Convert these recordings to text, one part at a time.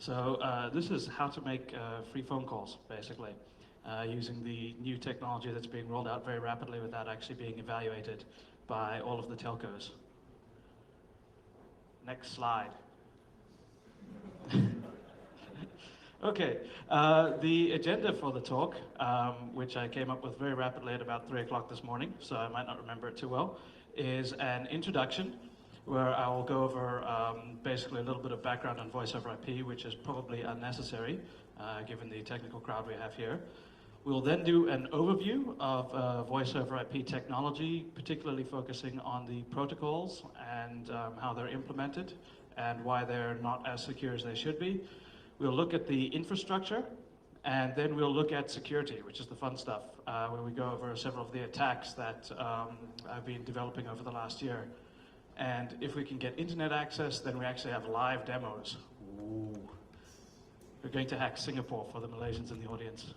So this is how to make free phone calls, basically, using the new technology that's being rolled out very rapidly without actually being evaluated by all of the telcos. Next slide. Okay, the agenda for the talk, which I came up with very rapidly at about 3 o'clock this morning, so I might not remember it too well, is an introduction where I will go over basically a little bit of background on voice over IP, which is probably unnecessary given the technical crowd we have here. We'll then do an overview of voice over IP technology, particularly focusing on the protocols and how they're implemented and why they're not as secure as they should be. We'll look at the infrastructure, and then we'll look at security, which is the fun stuff, where we go over several of the attacks that I've been developing over the last year. And if we can get internet access, then we actually have live demos. Ooh. We're going to hack Singapore for the Malaysians in the audience.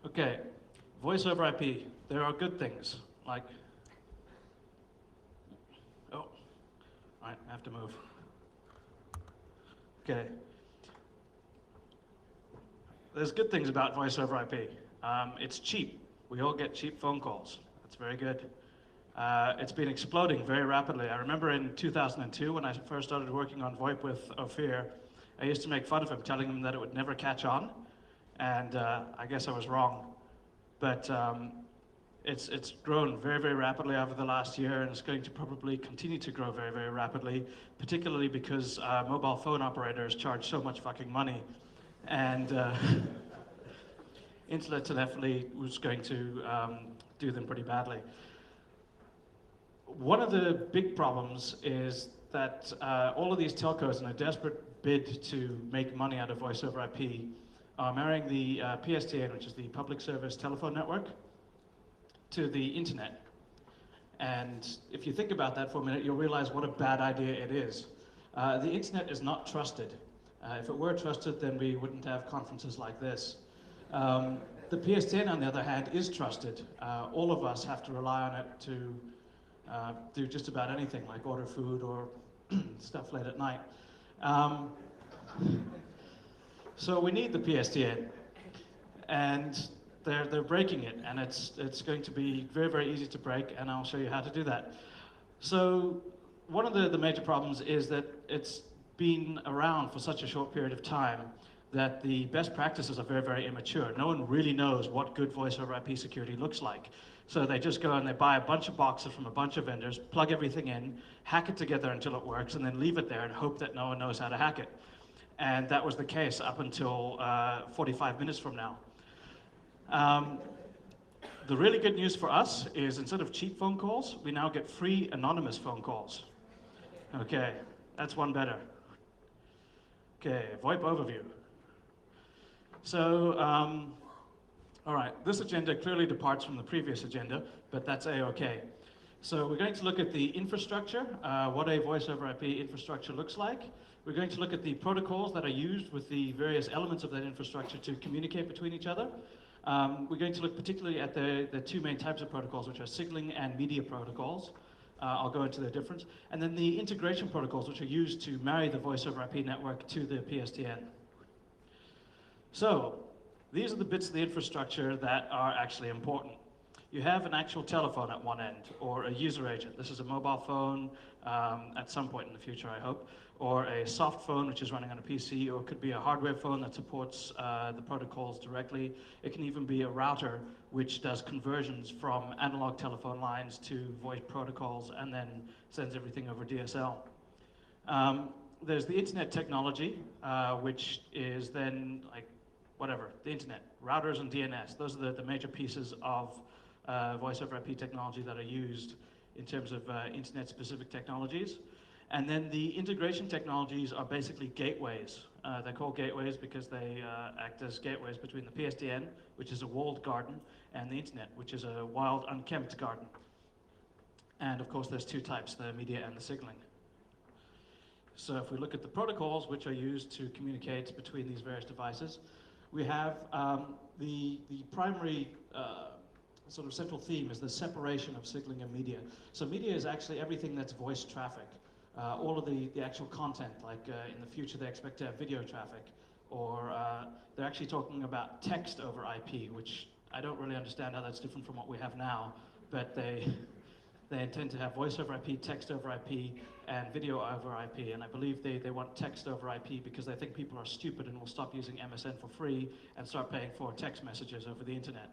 Okay, voice over IP. There are good things, like, oh, all right, I have to move. Okay. There's good things about voice over IP. It's cheap. We all get cheap phone calls. That's very good. It's been exploding very rapidly. I remember in 2002 when I first started working on VoIP with Ophir, I used to make fun of him, telling him that it would never catch on, and I guess I was wrong. But it's grown very, very rapidly over the last year, and it's going to probably continue to grow very, very rapidly, particularly because mobile phone operators charge so much fucking money, and internet telephony was going to do them pretty badly. One of the big problems is that all of these telcos, in a desperate bid to make money out of voice over IP, are marrying the PSTN, which is the Public Service Telephone Network, to the internet. And if you think about that for a minute, you'll realize what a bad idea it is. The internet is not trusted. If it were trusted, then we wouldn't have conferences like this. The PSTN, on the other hand, is trusted. All of us have to rely on it to do just about anything, like order food or stuff late at night. So we need the PSTN, and they're breaking it, and it's going to be very, very easy to break, and I'll show you how to do that. So one of the major problems is that it's been around for such a short period of time that the best practices are very, very immature. No one really knows what good voice over IP security looks like. So they just go and they buy a bunch of boxes from a bunch of vendors, plug everything in, hack it together until it works, and then leave it there and hope that no one knows how to hack it. And that was the case up until 45 minutes from now. The really good news for us is instead of cheap phone calls, we now get free anonymous phone calls. Okay, that's one better. Okay, VoIP overview. So, all right, this agenda clearly departs from the previous agenda, but that's A-okay. So we're going to look at the infrastructure, what a voice over IP infrastructure looks like. We're going to look at the protocols that are used with the various elements of that infrastructure to communicate between each other. We're going to look particularly at the two main types of protocols, which are signaling and media protocols. I'll go into their difference. And then the integration protocols, which are used to marry the voice over IP network to the PSTN. So, these are the bits of the infrastructure that are actually important. You have an actual telephone at one end, or a user agent. This is a mobile phone at some point in the future, I hope, or a soft phone which is running on a PC, or it could be a hardware phone that supports the protocols directly. It can even be a router which does conversions from analog telephone lines to voice protocols and then sends everything over DSL. There's the internet technology, which is then like whatever, the internet, routers and DNS. Those are the major pieces of voice over IP technology that are used in terms of internet-specific technologies. And then the integration technologies are basically gateways. They're called gateways because they act as gateways between the PSTN, which is a walled garden, and the internet, which is a wild, unkempt garden. And of course, there's two types, the media and the signaling. So if we look at the protocols which are used to communicate between these various devices, we have the primary sort of central theme is the separation of signaling and media. So media is actually everything that's voice traffic. all of the actual content, like in the future they expect to have video traffic, or they're actually talking about text over IP, which I don't really understand how that's different from what we have now, but they intend to have voice over IP, text over IP, and video over IP, and I believe they want text over IP because they think people are stupid and will stop using MSN for free and start paying for text messages over the internet.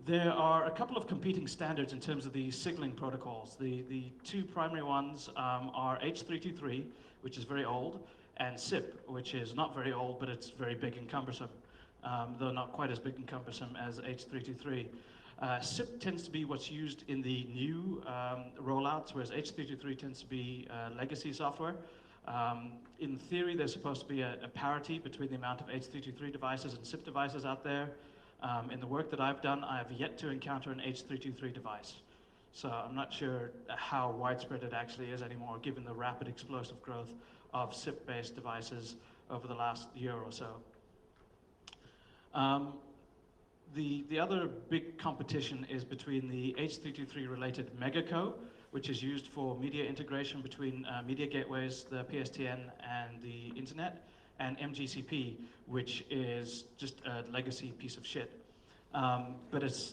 There are a couple of competing standards in terms of the signaling protocols. The two primary ones are H.323, which is very old, and SIP, which is not very old, but it's very big and cumbersome, though not quite as big and cumbersome as H.323. SIP tends to be what's used in the new rollouts, whereas H.323 tends to be legacy software. In theory, there's supposed to be a parity between the amount of H.323 devices and SIP devices out there. In the work that I've done, I have yet to encounter an H.323 device. So I'm not sure how widespread it actually is anymore, given the rapid explosive growth of SIP-based devices over the last year or so. The other big competition is between the H.323 related Megaco, which is used for media integration between media gateways, the PSTN, and the internet, and MGCP, which is just a legacy piece of shit. But it's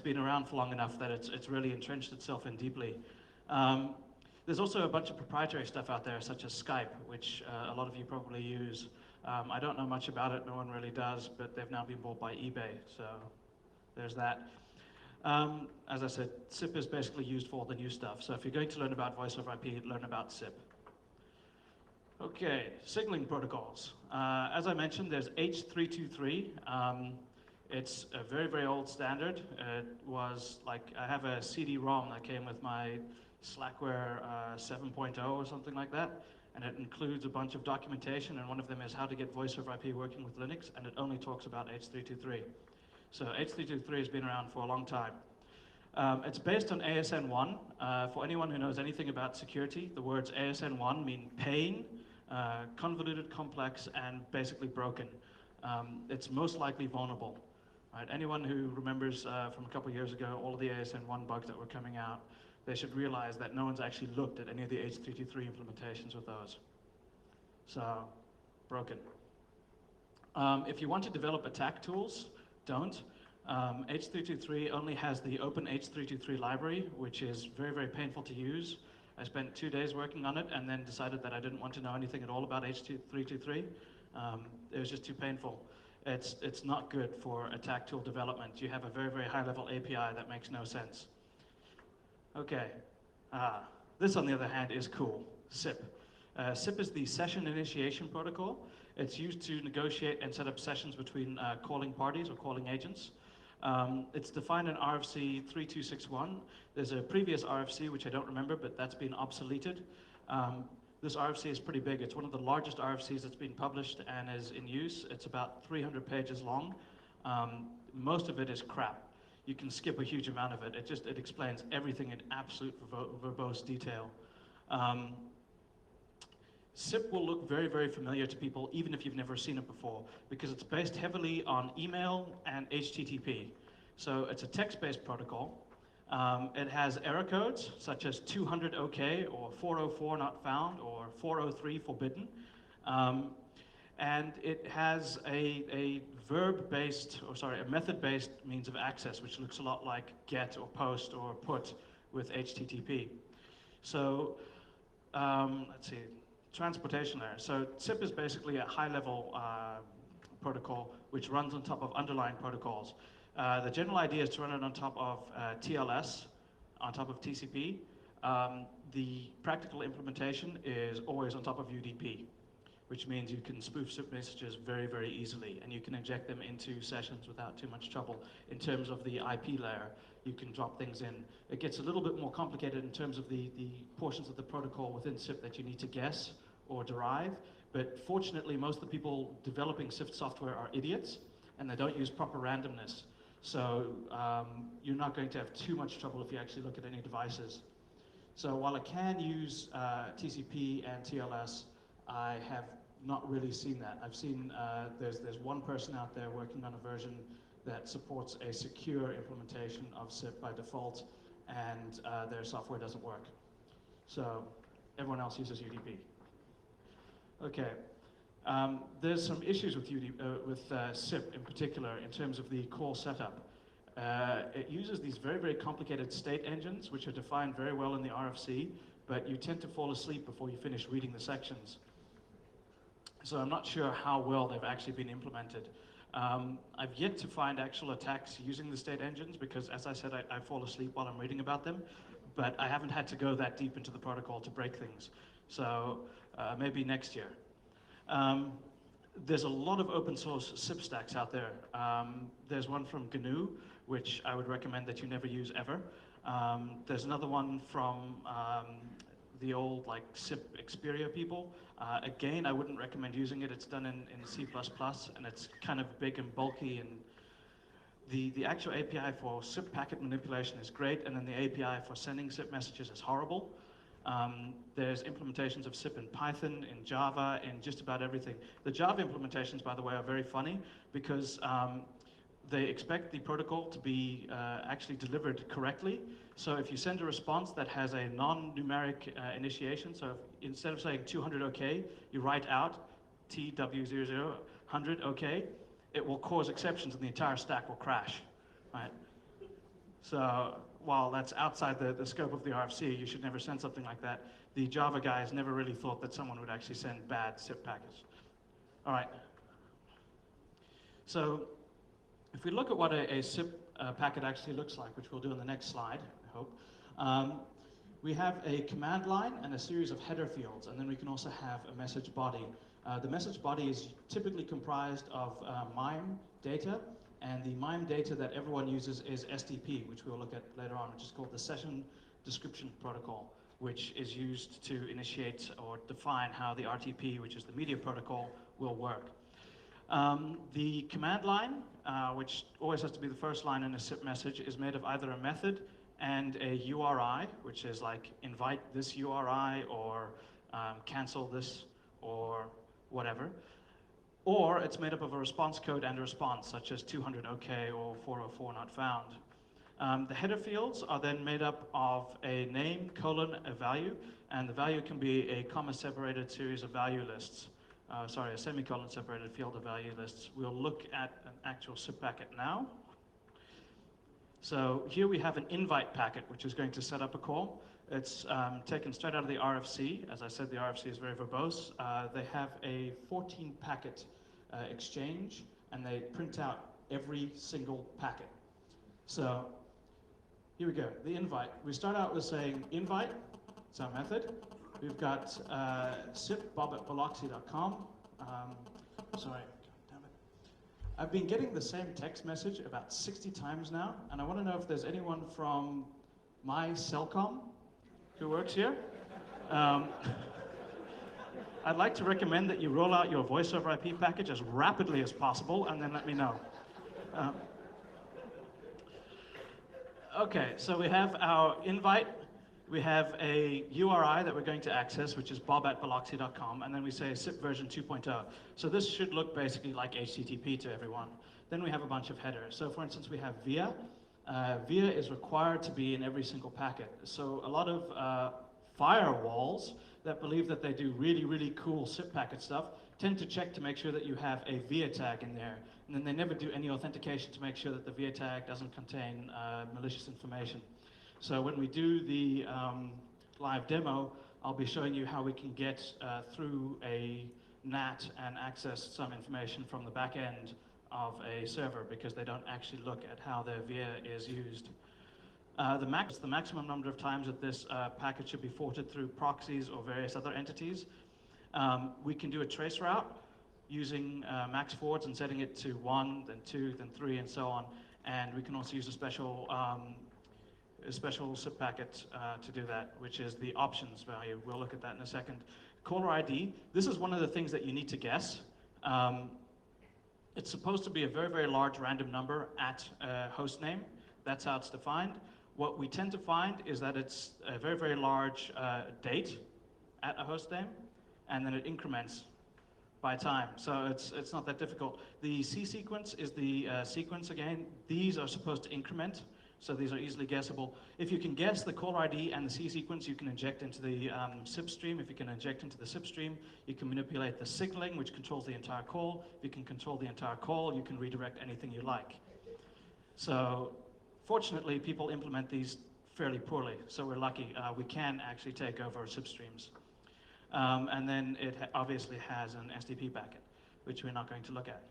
been around for long enough that it's really entrenched itself in deeply. There's also a bunch of proprietary stuff out there, such as Skype, which a lot of you probably use. I don't know much about it, no one really does, but they've now been bought by eBay, so there's that. As I said, SIP is basically used for all the new stuff, so if you're going to learn about voice over IP, learn about SIP. Okay, signaling protocols. As I mentioned, there's H.323. It's a very, very old standard. It was like, I have a CD-ROM that came with my Slackware 7.0 or something like that, and it includes a bunch of documentation, and one of them is how to get voice over IP working with Linux, and it only talks about H.323. So H.323 has been around for a long time. It's based on ASN1. For anyone who knows anything about security, the words ASN1 mean pain, convoluted, complex, and basically broken. It's most likely vulnerable. Right? Anyone who remembers from a couple years ago all of the ASN1 bugs that were coming out, they should realize that no one's actually looked at any of the H.323 implementations with those. So, broken. If you want to develop attack tools, don't. H.323 only has the open H.323 library, which is very, very painful to use. I spent 2 days working on it and then decided that I didn't want to know anything at all about H.323. It was just too painful. It's not good for attack tool development. You have a very, very high-level API that makes no sense. Okay, this on the other hand is cool, SIP. SIP is the Session Initiation Protocol. It's used to negotiate and set up sessions between calling parties or calling agents. It's defined in RFC 3261. There's a previous RFC, which I don't remember, but that's been obsoleted. This RFC is pretty big. It's one of the largest RFCs that's been published and is in use. It's about 300 pages long. Most of it is crap. You can skip a huge amount of it. It explains everything in absolute verbose detail. SIP will look very, very familiar to people, even if you've never seen it before, because it's based heavily on email and HTTP. So it's a text-based protocol. It has error codes, such as 200 OK, or 404 not found, or 403 forbidden. And it has a method-based means of access, which looks a lot like GET or POST or PUT with HTTP. So, let's see. Transportation layer. So SIP is basically a high-level protocol which runs on top of underlying protocols. The general idea is to run it on top of TLS, on top of TCP. The practical implementation is always on top of UDP, which means you can spoof SIP messages very, very easily, and you can inject them into sessions without too much trouble. In terms of the IP layer, you can drop things in. It gets a little bit more complicated in terms of the portions of the protocol within SIP that you need to guess or derive, but fortunately most of the people developing SIP software are idiots, and they don't use proper randomness. So you're not going to have too much trouble if you actually look at any devices. So while I can use TCP and TLS, I have not really seen that. I've seen there's one person out there working on a version that supports a secure implementation of SIP by default, and their software doesn't work. So everyone else uses UDP. Okay. There's some issues with SIP in particular in terms of the call setup. It uses these very, very complicated state engines, which are defined very well in the RFC, but you tend to fall asleep before you finish reading the sections. So I'm not sure how well they've actually been implemented. I've yet to find actual attacks using the state engines because, as I said, I fall asleep while I'm reading about them, but I haven't had to go that deep into the protocol to break things. So maybe next year. There's a lot of open source SIP stacks out there. There's one from GNU, which I would recommend that you never use ever. There's another one from the old SIP Xperia people. Again, I wouldn't recommend using it. It's done in C++, and it's kind of big and bulky, and the actual API for SIP packet manipulation is great, and then the API for sending SIP messages is horrible. There's implementations of SIP in Python, in Java, in just about everything. The Java implementations, by the way, are very funny because they expect the protocol to be actually delivered correctly. So if you send a response that has a non-numeric initiation, so instead of saying 200 OK, you write out TW00 100 OK, it will cause exceptions and the entire stack will crash, right? So while that's outside the scope of the RFC, you should never send something like that. The Java guys never really thought that someone would actually send bad SIP packets. All right. So if we look at what a SIP packet actually looks like, which we'll do on the next slide, I hope, we have a command line and a series of header fields, and then we can also have a message body. The message body is typically comprised of MIME data, and the MIME data that everyone uses is SDP, which we'll look at later on, which is called the Session Description Protocol, which is used to initiate or define how the RTP, which is the media protocol, will work. The command line, which always has to be the first line in a SIP message, is made of either a method and a URI, which is like invite this URI or cancel this or whatever. Or it's made up of a response code and a response, such as 200 OK or 404 not found. The header fields are then made up of a name, colon, a value, and the value can be a comma-separated series of value lists. A semicolon separated field of value lists. We'll look at an actual SIP packet now. So here we have an invite packet, which is going to set up a call. It's taken straight out of the RFC. As I said, the RFC is very verbose. They have a 14-packet exchange, and they print out every single packet. So here we go, the invite. We start out with saying invite, it's our method. We've got sipbob@biloxi.com. Sorry, damn it. I've been getting the same text message about 60 times now, and I want to know if there's anyone from my Cellcom who works here. I'd like to recommend that you roll out your voice over IP package as rapidly as possible, and then let me know. Okay, so we have our invite. We have a URI that we're going to access, which is bob@biloxi.com, and then we say SIP version 2.0. So this should look basically like HTTP to everyone. Then we have a bunch of headers. So for instance, we have VIA. VIA is required to be in every single packet. So a lot of firewalls that believe that they do really, really cool SIP packet stuff tend to check to make sure that you have a VIA tag in there. And then they never do any authentication to make sure that the VIA tag doesn't contain malicious information. So when we do the live demo, I'll be showing you how we can get through a NAT and access some information from the back end of a server, because they don't actually look at how their VIA is used. The maximum number of times that this packet should be forwarded through proxies or various other entities. We can do a trace route using max forwards and setting it to 1, then 2, then 3, and so on. And we can also use a special SIP packet to do that, which is the options value. We'll look at that in a second. Caller ID, this is one of the things that you need to guess. It's supposed to be a very, very large random number at host name. That's how it's defined. What we tend to find is that it's a very, very large date at a host name, and then it increments by time. So it's not that difficult. The C sequence is the sequence again. These are supposed to increment So these are easily guessable. If you can guess the caller ID and the C sequence, you can inject into the SIP stream. If you can inject into the SIP stream, you can manipulate the signaling, which controls the entire call. If you can control the entire call, you can redirect anything you like. So fortunately, people implement these fairly poorly. So we're lucky. We can actually take over SIP streams. And then it obviously has an SDP packet, which we're not going to look at.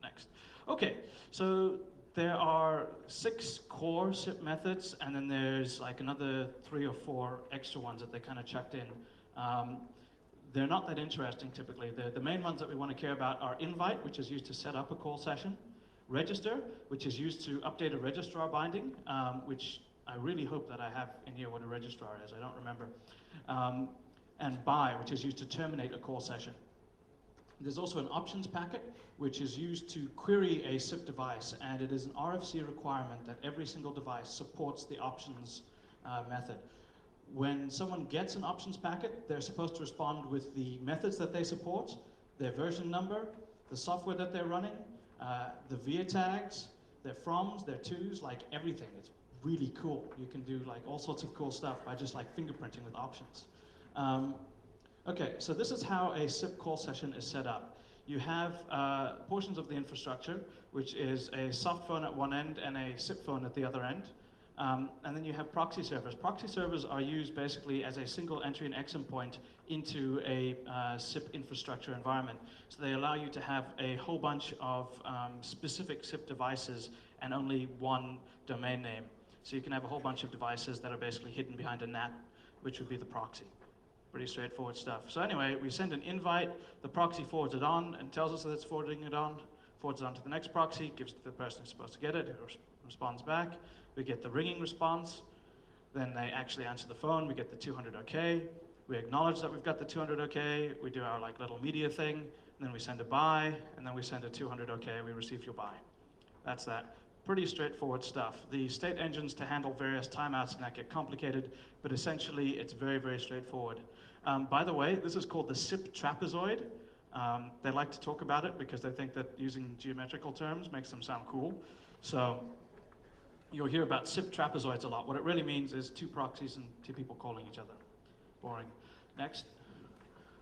Next. Okay, so there are 6 core SIP methods, and then there's like another 3 or 4 extra ones that they kind of chucked in. They're not that interesting typically. The main ones that we want to care about are invite, which is used to set up a call session, register, which is used to update a registrar binding, which I really hope that I have in here what a registrar is. I don't remember. And buy, which is used to terminate a call session. There's also an options packet, which is used to query a SIP device, and it is an RFC requirement that every single device supports the options method. When someone gets an options packet, they're supposed to respond with the methods that they support, their version number, the software that they're running, the VIA tags, their froms, their tos, like everything. It's really cool. You can do like all sorts of cool stuff by just like fingerprinting with options. Okay, so this is how a SIP call session is set up. You have portions of the infrastructure, which is a soft phone at one end and a SIP phone at the other end. And then you have proxy servers. Proxy servers are used basically as a single entry and exit point into a SIP infrastructure environment. So they allow you to have a whole bunch of specific SIP devices and only one domain name. So you can have a whole bunch of devices that are basically hidden behind a NAT, which would be the proxy. Pretty straightforward stuff. So anyway, we send an invite, the proxy forwards it on and tells us that it's forwarding it on, forwards it on to the next proxy, gives it to the person who's supposed to get it, who responds back. We get the ringing response, then they actually answer the phone, we get the 200 OK, we acknowledge that we've got the 200 OK, we do our like little media thing, and then we send a buy, and then we send a 200 OK, we receive your buy. That's that. Pretty straightforward stuff. The state engines to handle various timeouts and that get complicated, but essentially it's very, very straightforward. By the way, this is called the SIP trapezoid. They like to talk about it because they think that using geometrical terms makes them sound cool. So you'll hear about SIP trapezoids a lot. What it really means is 2 proxies and 2 people calling each other. Boring. Next.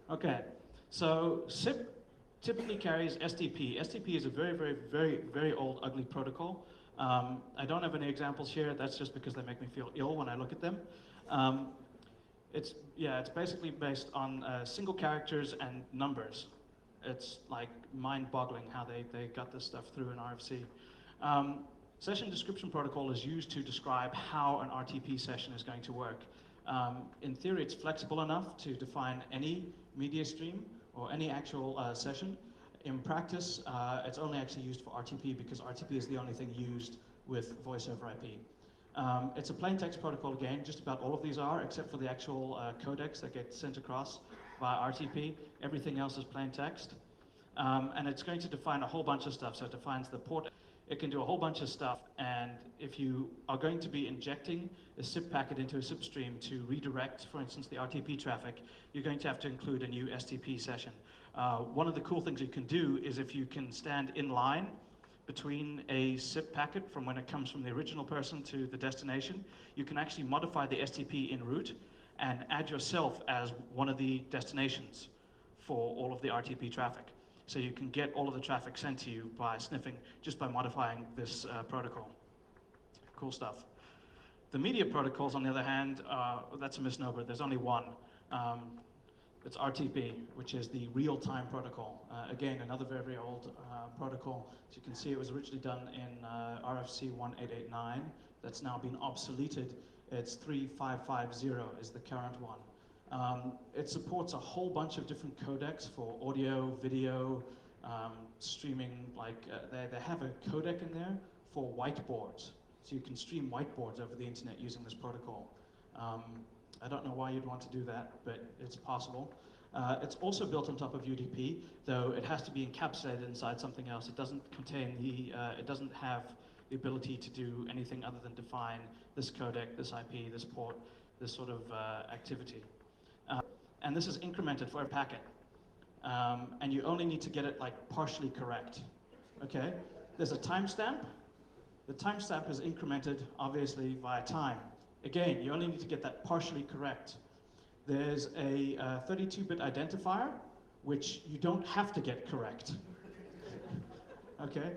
Okay, so SIP typically carries SDP. SDP is a very, very, very, very old, ugly protocol. I don't have any examples here. That's just because they make me feel ill when I look at them. It's basically based on single characters and numbers. It's like mind-boggling how they got this stuff through an RFC. Session description protocol is used to describe how an RTP session is going to work. In theory, it's flexible enough to define any media stream or any actual session. In practice, it's only actually used for RTP because RTP is the only thing used with voice over IP. It's a plain text protocol again, just about all of these are, except for the actual codecs that get sent across via RTP. Everything else is plain text. And it's going to define a whole bunch of stuff. So it defines the port. It can do a whole bunch of stuff. And if you are going to be injecting a SIP packet into a SIP stream to redirect, for instance, the RTP traffic, you're going to have to include a new STP session. One of the cool things you can do is if you can stand in line between a SIP packet from when it comes from the original person to the destination, you can actually modify the STP en route and add yourself as one of the destinations for all of the RTP traffic. So you can get all of the traffic sent to you by sniffing, just by modifying this protocol. Cool stuff. The media protocols, on the other hand, that's a misnomer. There's only one. It's RTP, which is the real-time protocol. Again, another very, very old protocol. As you can see, it was originally done in RFC 1889. That's now been obsoleted. It's 3550 is the current one. It supports a whole bunch of different codecs for audio, video, streaming. Like they have a codec in there for whiteboards. So you can stream whiteboards over the internet using this protocol. I don't know why you'd want to do that, but it's possible. It's also built on top of UDP, though it has to be encapsulated inside something else. It doesn't contain the, it doesn't have the ability to do anything other than define this codec, this IP, this port, this sort of activity. And this is incremented for a packet. And you only need to get it like partially correct. Okay? There's a timestamp, The timestamp is incremented, obviously, via time. Again, you only need to get that partially correct. There's a 32-bit identifier, which you don't have to get correct. Okay?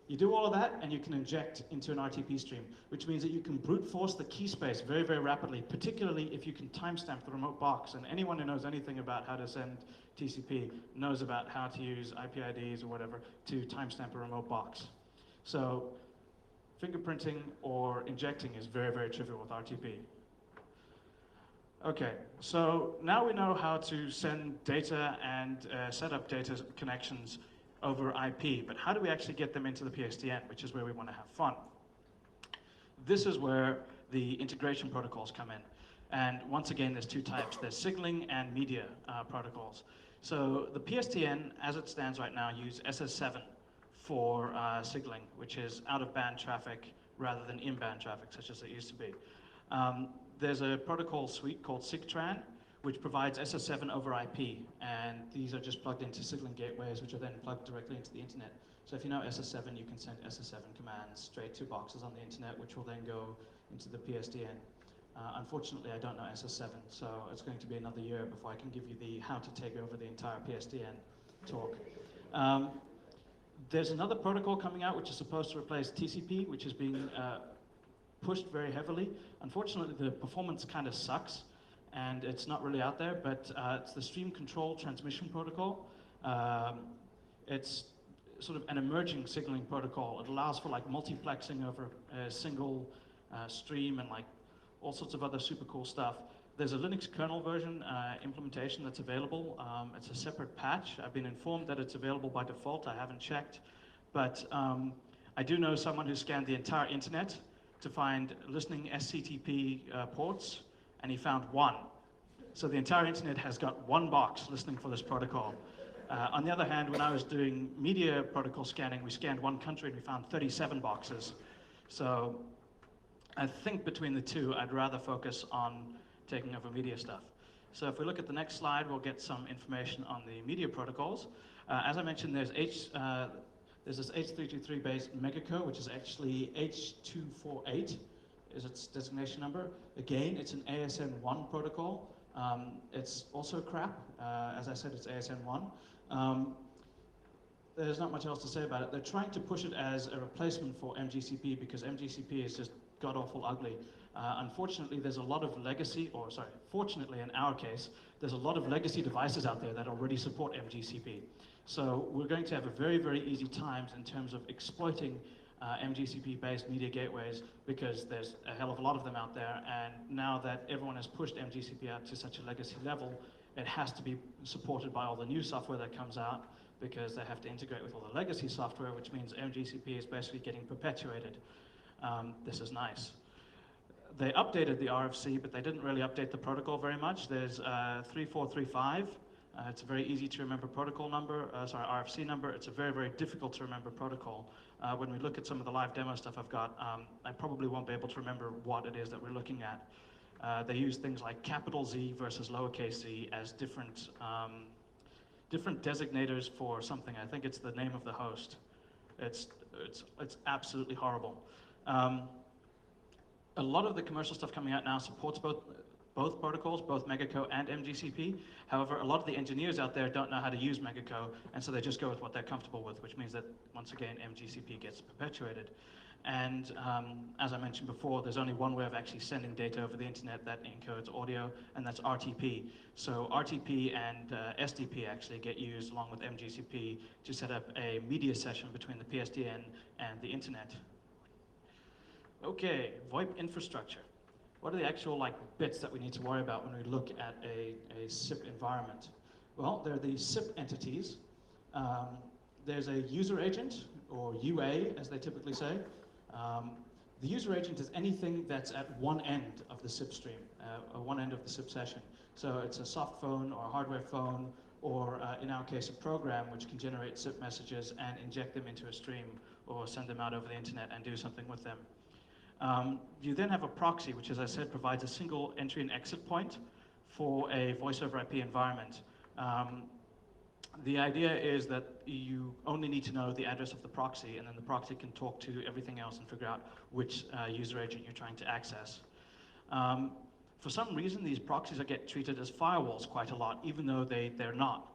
You do all of that, and you can inject into an RTP stream, which means that you can brute force the key space very, very rapidly, particularly if you can timestamp the remote box. And anyone who knows anything about how to send TCP knows about how to use IPIDs or whatever to timestamp a remote box. So fingerprinting or injecting is very, very trivial with RTP. Okay, so now we know how to send data and set up data connections over IP, but how do we actually get them into the PSTN, which is where we want to have fun? This is where the integration protocols come in. And once again, there's two types. There's signaling and media protocols. So the PSTN, as it stands right now, use SS7 for signaling, which is out-of-band traffic rather than in-band traffic, such as it used to be. There's a protocol suite called SIGTRAN, which provides SS7 over IP, and these are just plugged into signaling gateways, which are then plugged directly into the internet. So if you know SS7, you can send SS7 commands straight to boxes on the internet, which will then go into the PSTN. Unfortunately, I don't know SS7, so it's going to be another year before I can give you the how to take over the entire PSTN talk. There's another protocol coming out which is supposed to replace TCP, which is being pushed very heavily. Unfortunately, the performance kind of sucks, and it's not really out there, but it's the Stream Control Transmission Protocol. It's sort of an emerging signaling protocol. It allows for like multiplexing over a single stream and like all sorts of other super cool stuff. There's a Linux kernel version implementation that's available. It's a separate patch. I've been informed that it's available by default. I haven't checked, but I do know someone who scanned the entire internet to find listening SCTP ports, and he found one. So the entire internet has got one box listening for this protocol. On the other hand, when I was doing media protocol scanning, we scanned one country and we found 37 boxes. So I think between the two, I'd rather focus on taking over media stuff. So if we look at the next slide, we'll get some information on the media protocols. As I mentioned, there's this H323-based Megaco, which is actually H248, is its designation number. Again, it's an ASN1 protocol. It's also crap. As I said, it's ASN1. There's not much else to say about it. They're trying to push it as a replacement for MGCP because MGCP is just god-awful ugly. Unfortunately, there's a lot of legacy, or sorry, fortunately in our case, there's a lot of legacy devices out there that already support MGCP. So we're going to have a very, very easy time in terms of exploiting MGCP-based media gateways because there's a hell of a lot of them out there, and now that everyone has pushed MGCP out to such a legacy level, it has to be supported by all the new software that comes out because they have to integrate with all the legacy software, which means MGCP is basically getting perpetuated. This is nice. They updated the RFC, but they didn't really update the protocol very much. There's 3435. It's a very easy to remember protocol number, RFC number. It's a very, very difficult to remember protocol. When we look at some of the live demo stuff I've got, I probably won't be able to remember what it is that we're looking at. They use things like capital Z versus lowercase z as different designators for something. I think it's the name of the host. It's absolutely horrible. A lot of the commercial stuff coming out now supports both protocols, both Megaco and MGCP. However, a lot of the engineers out there don't know how to use Megaco, and so they just go with what they're comfortable with, which means that, once again, MGCP gets perpetuated. And as I mentioned before, there's only one way of actually sending data over the internet that encodes audio, and that's RTP. So RTP and SDP actually get used along with MGCP to set up a media session between the PSTN and the internet. Okay, VoIP infrastructure. What are the actual bits that we need to worry about when we look at a SIP environment? Well, there are the SIP entities. There's a user agent, or UA, as they typically say. The user agent is anything that's at one end of the SIP stream, or one end of the SIP session. So it's a soft phone or a hardware phone, or in our case, a program which can generate SIP messages and inject them into a stream, or send them out over the internet and do something with them. You then have a proxy, which, as I said, provides a single entry and exit point for a voice over IP environment. The idea is that you only need to know the address of the proxy, and then the proxy can talk to everything else and figure out which user agent you're trying to access. For some reason, these proxies get treated as firewalls quite a lot, even though they're not.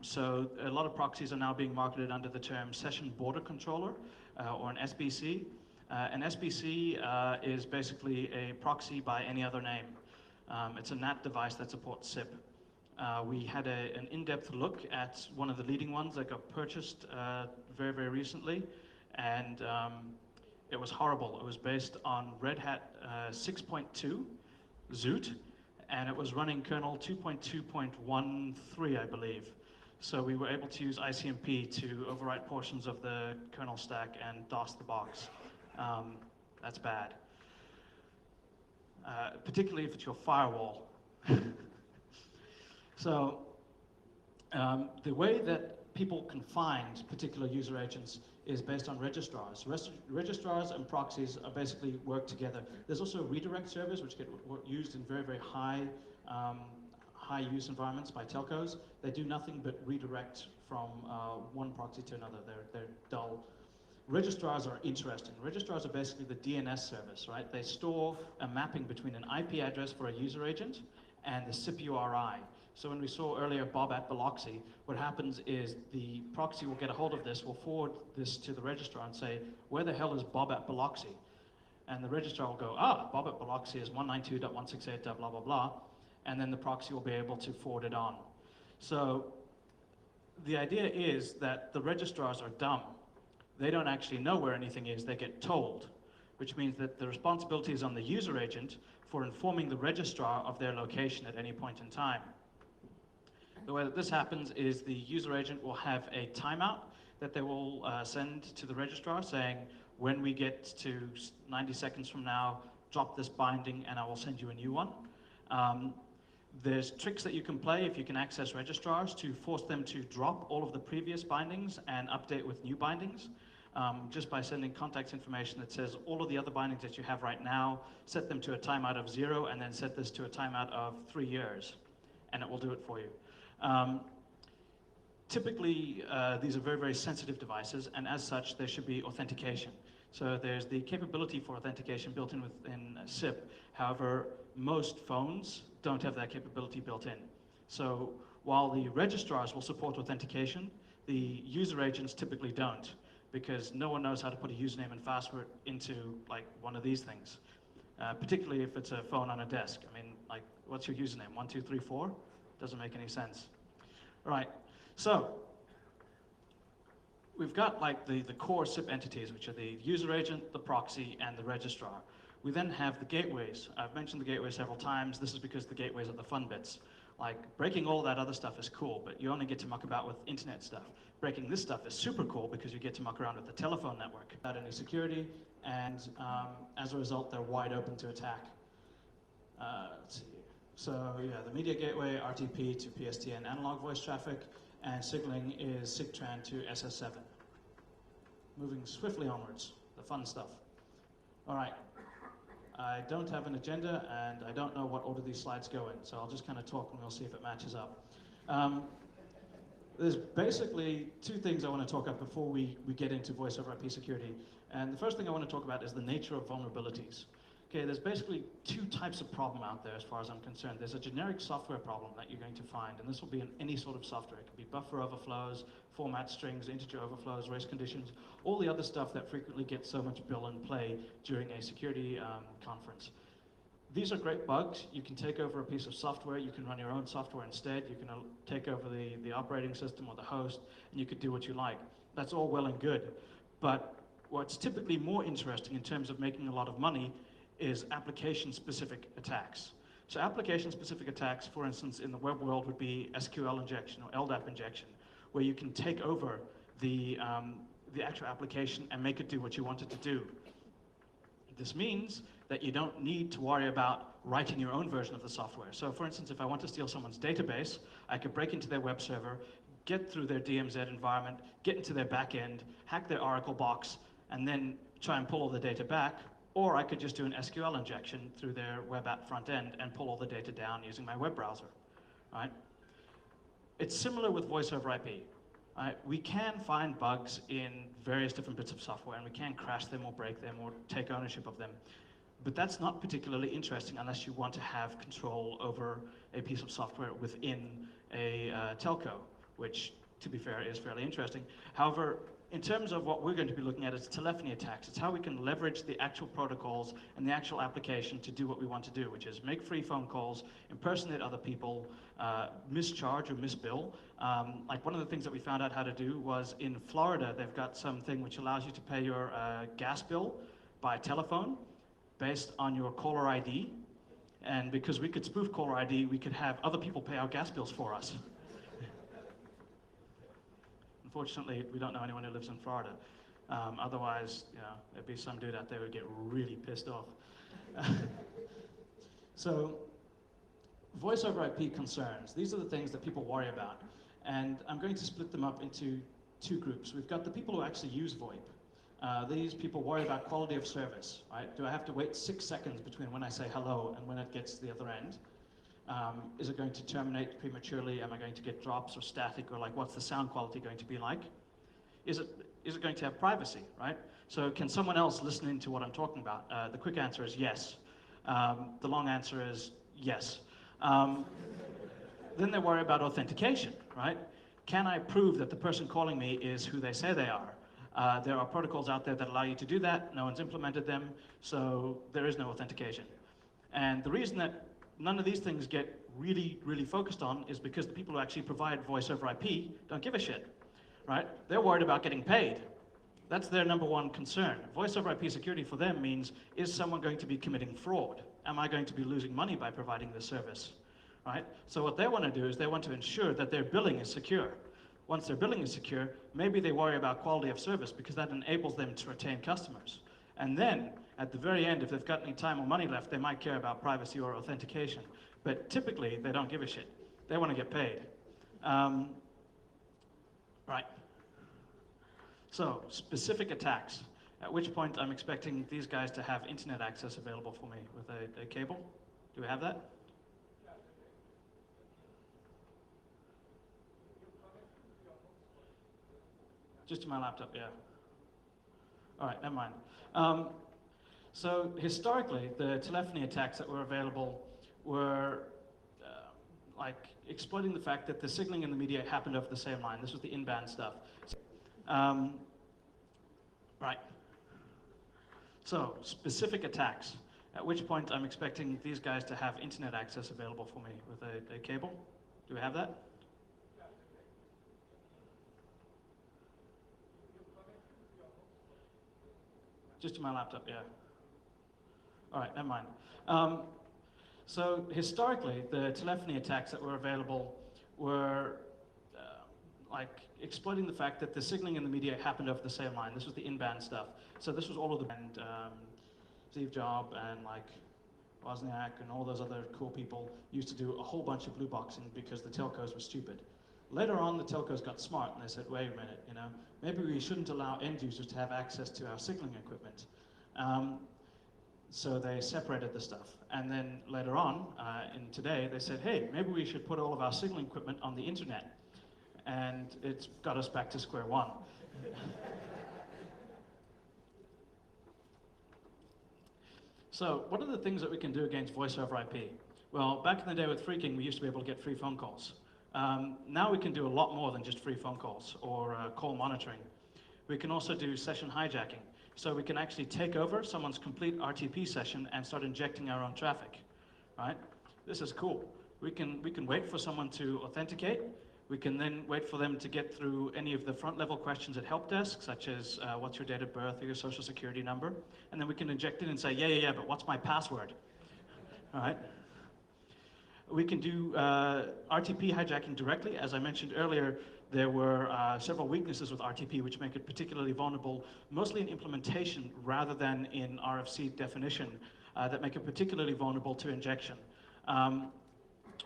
So a lot of proxies are now being marketed under the term Session Border Controller, or an SBC. An SBC is basically a proxy by any other name. It's a NAT device that supports SIP. We had an in-depth look at one of the leading ones that got purchased very, very recently, and it was horrible. It was based on Red Hat 6.2 Zoot, and it was running kernel 2.2.13, I believe. So we were able to use ICMP to overwrite portions of the kernel stack and DOS the box. That's bad. Particularly if it's your firewall. So the way that people can find particular user agents is based on registrars. Registrars and proxies are basically work together. There's also redirect servers which get used in very, very high use environments by telcos. They do nothing but redirect from one proxy to another. They're dull. Registrars are interesting. Registrars are basically the DNS service, right? They store a mapping between an IP address for a user agent and the SIP URI. So when we saw earlier Bob at Biloxi, what happens is the proxy will get a hold of this, will forward this to the registrar and say, where the hell is Bob at Biloxi? And the registrar will go, Bob at Biloxi is 192.168. blah, blah, blah. And then the proxy will be able to forward it on. So the idea is that the registrars are dumb. They don't actually know where anything is, they get told, which means that the responsibility is on the user agent for informing the registrar of their location at any point in time. The way that this happens is the user agent will have a timeout that they will send to the registrar saying, when we get to 90 seconds from now, drop this binding and I will send you a new one. There's tricks that you can play if you can access registrars to force them to drop all of the previous bindings and update with new bindings. Just by sending contact information that says all of the other bindings that you have right now, set them to a timeout of 0 and then set this to a timeout of 3 years, and it will do it for you. Typically, these are very, very sensitive devices, and as such, there should be authentication. So there's the capability for authentication built in within SIP. However, most phones don't have that capability built in. So while the registrars will support authentication, the user agents typically don't, because no one knows how to put a username and password into like one of these things, particularly if it's a phone on a desk. I mean, like, what's your username? 1234? Doesn't make any sense. All right, so we've got like the core SIP entities, which are the user agent, the proxy, and the registrar. We then have the gateways. I've mentioned the gateways several times. This is because the gateways are the fun bits. Like, breaking all of that other stuff is cool, but you only get to muck about with internet stuff. Breaking this stuff is super cool because you get to muck around with the telephone network without any security, and as a result, they're wide open to attack. Let's see. So yeah, the media gateway, RTP to PSTN analog voice traffic, and signaling is SIGTRAN to SS7. Moving swiftly onwards, the fun stuff. All right. I don't have an agenda, and I don't know what order these slides go in, so I'll just kind of talk and we'll see if it matches up. There's basically two things I want to talk about before we get into voice over IP security. And the first thing I want to talk about is the nature of vulnerabilities. Okay, there's basically two types of problem out there as far as I'm concerned. There's a generic software problem that you're going to find, and this will be in any sort of software. It could be buffer overflows, format strings, integer overflows, race conditions, all the other stuff that frequently gets so much bill and play during a security conference. These are great bugs. You can take over a piece of software. You can run your own software instead. You can take over the operating system or the host, and you could do what you like. That's all well and good. But what's typically more interesting in terms of making a lot of money is application-specific attacks. So application-specific attacks, for instance, in the web world would be SQL injection or LDAP injection, where you can take over the actual application and make it do what you want it to do. This means that you don't need to worry about writing your own version of the software. So for instance, if I want to steal someone's database, I could break into their web server, get through their DMZ environment, get into their backend, hack their Oracle box, and then try and pull all the data back. Or I could just do an SQL injection through their web app front end and pull all the data down using my web browser, right? It's similar with voice over IP. Right? We can find bugs in various different bits of software, and we can crash them or break them or take ownership of them. But that's not particularly interesting unless you want to have control over a piece of software within a telco, which, to be fair, is fairly interesting. However, in terms of what we're going to be looking at is telephony attacks. It's how we can leverage the actual protocols and the actual application to do what we want to do, which is make free phone calls, impersonate other people, mischarge or misbill. Like one of the things that we found out how to do was in Florida, they've got something which allows you to pay your gas bill by telephone based on your caller ID. And because we could spoof caller ID, we could have other people pay our gas bills for us. Unfortunately, we don't know anyone who lives in Florida. Otherwise, you know, there'd be some dude out there who would get really pissed off. So, voice over IP concerns. These are the things that people worry about. And I'm going to split them up into two groups. We've got the people who actually use VoIP. These people worry about quality of service, right? Do I have to wait 6 seconds between when I say hello and when it gets to the other end? Is it going to terminate prematurely? Am I going to get drops or static, or like what's the sound quality going to be like? Is it going to have privacy, right? So can someone else listen into what I'm talking about? The quick answer is yes. The long answer is yes. Then they worry about authentication, right? Can I prove that the person calling me is who they say they are? There are protocols out there that allow you to do that. No one's implemented them, so there is no authentication. And the reason that none of these things get really, really focused on is because the people who actually provide voice over IP don't give a shit, right? They're worried about getting paid. That's their number one concern. Voice over IP security for them means, is someone going to be committing fraud? Am I going to be losing money by providing this service, right? So what they want to do is they want to ensure that their billing is secure. Once their billing is secure, maybe they worry about quality of service because that enables them to retain customers. And then, at the very end, if they've got any time or money left, they might care about privacy or authentication. But typically, they don't give a shit. They want to get paid. Right. So, specific attacks. At which point, I'm expecting these guys to have internet access available for me with a cable. Do we have that? Just to my laptop, yeah. All right, never mind. So historically, the telephony attacks that were available were like exploiting the fact that the signaling in the media happened over the same line. This was the in-band stuff. Right. So specific attacks. At which point, I'm expecting these guys to have internet access available for me with a cable. Do we have that? Just to my laptop, yeah. All right, never mind. So historically, the telephony attacks that were available were like exploiting the fact that the signaling in the media happened over the same line. This was the in-band stuff. So this was all of the and Steve Jobs and like Wozniak and all those other cool people used to do a whole bunch of blue boxing because the telcos were stupid. Later on, the telcos got smart and they said, wait a minute, you know, maybe we shouldn't allow end users to have access to our signaling equipment. So they separated the stuff. And then later on, in today, they said, hey, maybe we should put all of our signaling equipment on the internet. And it's got us back to square one. So what are the things that we can do against voice over IP? Well, back in the day with Phreaking, we used to be able to get free phone calls. Now we can do a lot more than just free phone calls or call monitoring. We can also do session hijacking. So we can actually take over someone's complete RTP session and start injecting our own traffic, right? This is cool. We can wait for someone to authenticate. We can then wait for them to get through any of the front level questions at help desk, such as what's your date of birth or your social security number. And then we can inject it and say, yeah, but what's my password? All right? We can do RTP hijacking directly. As I mentioned earlier, there were several weaknesses with RTP which make it particularly vulnerable, mostly in implementation rather than in RFC definition, that make it particularly vulnerable to injection.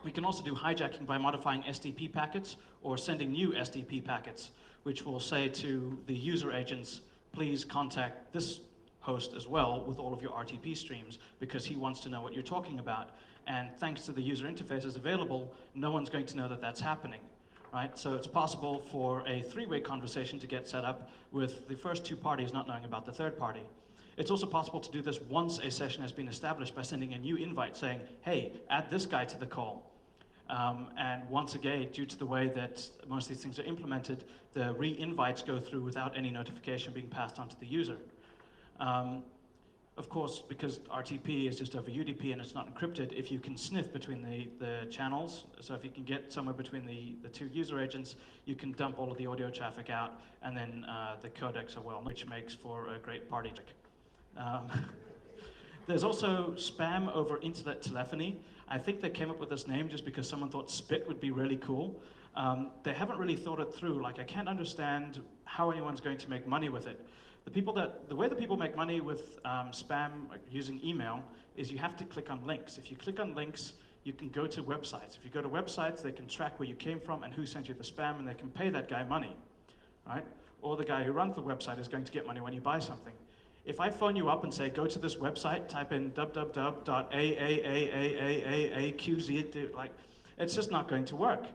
We can also do hijacking by modifying SDP packets or sending new SDP packets, which will say to the user agents, please contact this host as well with all of your RTP streams because he wants to know what you're talking about. And thanks to the user interfaces available, no one's going to know that that's happening, right? So it's possible for a three-way conversation to get set up with the first two parties not knowing about the third party. It's also possible to do this once a session has been established by sending a new invite saying, hey, add this guy to the call. And once again, due to the way that most of these things are implemented, the re-invites go through without any notification being passed on to the user. Of course, because RTP is just over UDP and it's not encrypted, if you can sniff between the channels, so if you can get somewhere between the two user agents, you can dump all of the audio traffic out, and then the codecs are well, which makes for a great party trick. There's also spam over internet telephony. I think they came up with this name just because someone thought spit would be really cool. They haven't really thought it through. Like, I can't understand how anyone's going to make money with it. The way that people make money with spam using email is you have to click on links. If you click on links, you can go to websites. If you go to websites, they can track where you came from and who sent you the spam, and they can pay that guy money, right? Or the guy who runs the website is going to get money when you buy something. If I phone you up and say, go to this website, type in www.aaaaaqz, like, it's just not going to work,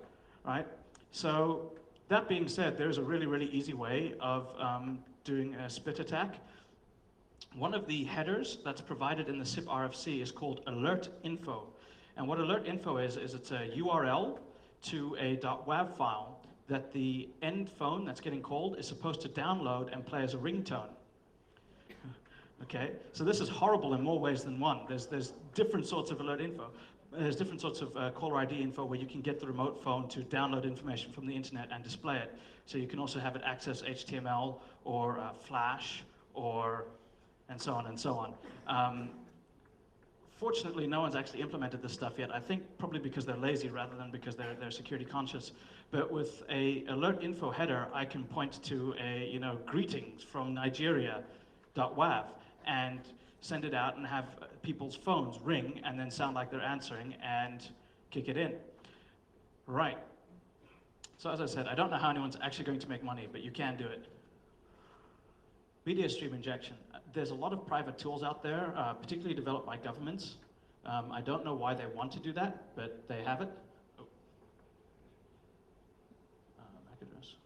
right? So that being said, there's a really, really easy way of doing a spit attack. One of the headers that's provided in the SIP RFC is called alert info. And what alert info is it's a URL to a .wav file that the end phone that's getting called is supposed to download and play as a ringtone. Okay, so this is horrible in more ways than one. There's different sorts of alert info. There's different sorts of caller ID info where you can get the remote phone to download information from the internet and display it. So you can also have it access HTML or Flash and so on and so on. Fortunately, no one's actually implemented this stuff yet. I think probably because they're lazy rather than because they're security conscious. But with a alert info header, I can point to a, greetings from Nigeria.wav and send it out and have people's phones ring and then sound like they're answering and kick it in. Right. So as I said, I don't know how anyone's actually going to make money, but you can do it. Media stream injection. There's a lot of private tools out there, particularly developed by governments. I don't know why they want to do that, but they have it. MAC address.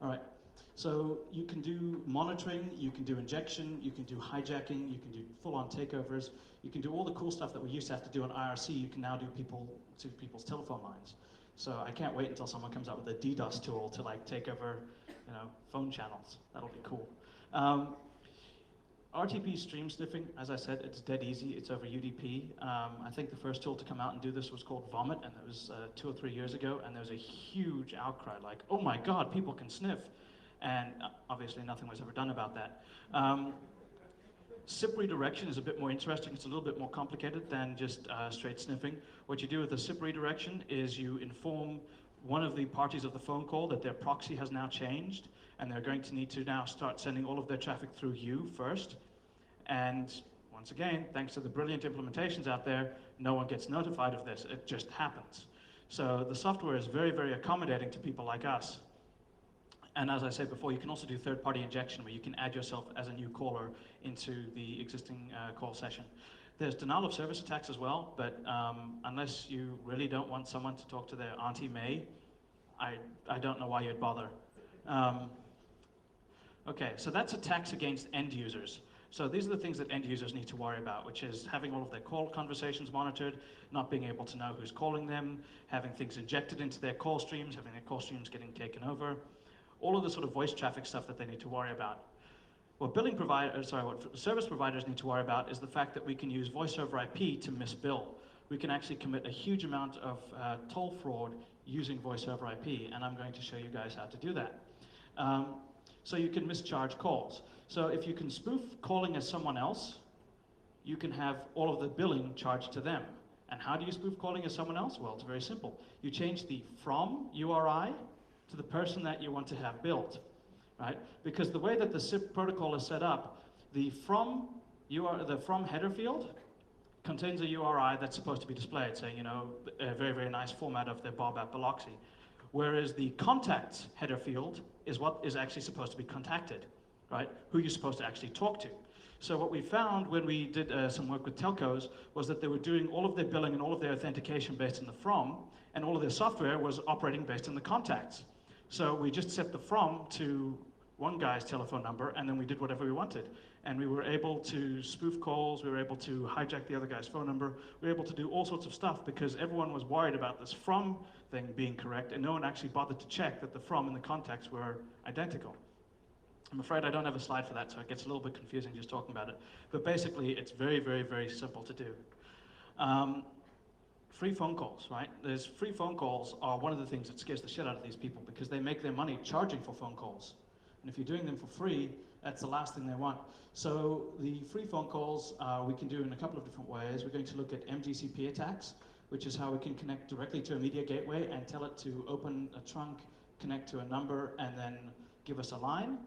All right, so you can do monitoring, you can do injection, you can do hijacking, you can do full-on takeovers, you can do all the cool stuff that we used to have to do on IRC, you can now do to people's telephone lines. So I can't wait until someone comes out with a DDoS tool to take over, phone channels. That'll be cool. RTP stream sniffing, as I said, it's dead easy. It's over UDP. I think the first tool to come out and do this was called Vomit, and it was 2 or 3 years ago, and there was a huge outcry, like, oh my God, people can sniff. And obviously nothing was ever done about that. SIP redirection is a bit more interesting. It's a little bit more complicated than just straight sniffing. What you do with the SIP redirection is you inform one of the parties of the phone call that their proxy has now changed, and they're going to need to now start sending all of their traffic through you first. And once again, thanks to the brilliant implementations out there, no one gets notified of this. It just happens. So the software is very, very accommodating to people like us. And as I said before, you can also do third-party injection, where you can add yourself as a new caller into the existing call session. There's denial of service attacks as well, but unless you really don't want someone to talk to their Auntie May, I don't know why you'd bother. Okay, so that's attacks against end users. So these are the things that end users need to worry about, which is having all of their call conversations monitored, not being able to know who's calling them, having things injected into their call streams, having their call streams getting taken over, all of the sort of voice traffic stuff that they need to worry about. What what service providers need to worry about is the fact that we can use voice over IP to misbill. We can actually commit a huge amount of toll fraud using voice over IP, and I'm going to show you guys how to do that. So you can mischarge calls. So if you can spoof calling as someone else, you can have all of the billing charged to them. And how do you spoof calling as someone else? Well, it's very simple. You change the from URI to the person that you want to have billed, right? Because the way that the SIP protocol is set up, the from header field contains a URI that's supposed to be displayed, saying, a very, very nice format of their Bob at Biloxi. Whereas the contacts header field is what is actually supposed to be contacted, right? Who you're supposed to actually talk to. So what we found when we did some work with telcos was that they were doing all of their billing and all of their authentication based on the from, and all of their software was operating based on the contacts. So we just set the from to one guy's telephone number, and then we did whatever we wanted. And we were able to spoof calls, we were able to hijack the other guy's phone number, we were able to do all sorts of stuff because everyone was worried about this from thing being correct, and no one actually bothered to check that the from and the contacts were identical. I'm afraid I don't have a slide for that, so it gets a little bit confusing just talking about it. But basically, it's very, very, very simple to do. Free phone calls, right? Free phone calls are one of the things that scares the shit out of these people because they make their money charging for phone calls. And if you're doing them for free, that's the last thing they want. So the free phone calls we can do in a couple of different ways. We're going to look at MGCP attacks, which is how we can connect directly to a media gateway and tell it to open a trunk, connect to a number, and then give us a line.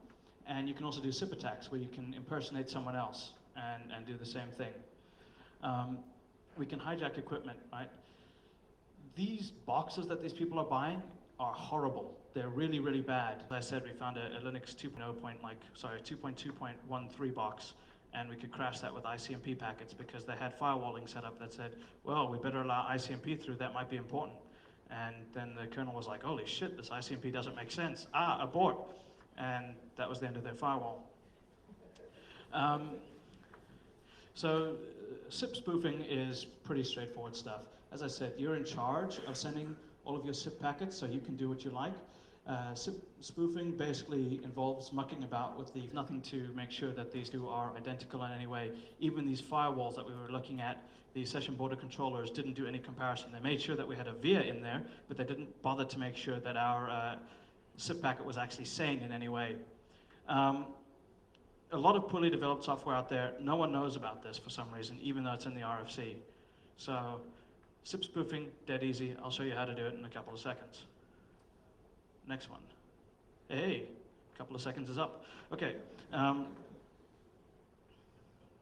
And you can also do SIP attacks, where you can impersonate someone else and do the same thing. We can hijack equipment, right? These boxes that these people are buying are horrible. They're really, really bad. As I said, we found a Linux 2.2.13 box, and we could crash that with ICMP packets because they had firewalling set up that said, well, we better allow ICMP through, that might be important. And then the kernel was like, holy shit, this ICMP doesn't make sense. Abort. And that was the end of their firewall. So SIP spoofing is pretty straightforward stuff. As I said, you're in charge of sending all of your SIP packets, so you can do what you like. SIP spoofing basically involves mucking about with nothing to make sure that these two are identical in any way. Even these firewalls that we were looking at, the session border controllers didn't do any comparison. They made sure that we had a VIA in there, but they didn't bother to make sure that our SIP packet was actually sane in any way. A lot of poorly developed software out there, no one knows about this for some reason, even though it's in the RFC. So SIP spoofing, dead easy. I'll show you how to do it in a couple of seconds. Next one. Hey, a couple of seconds is up. Okay.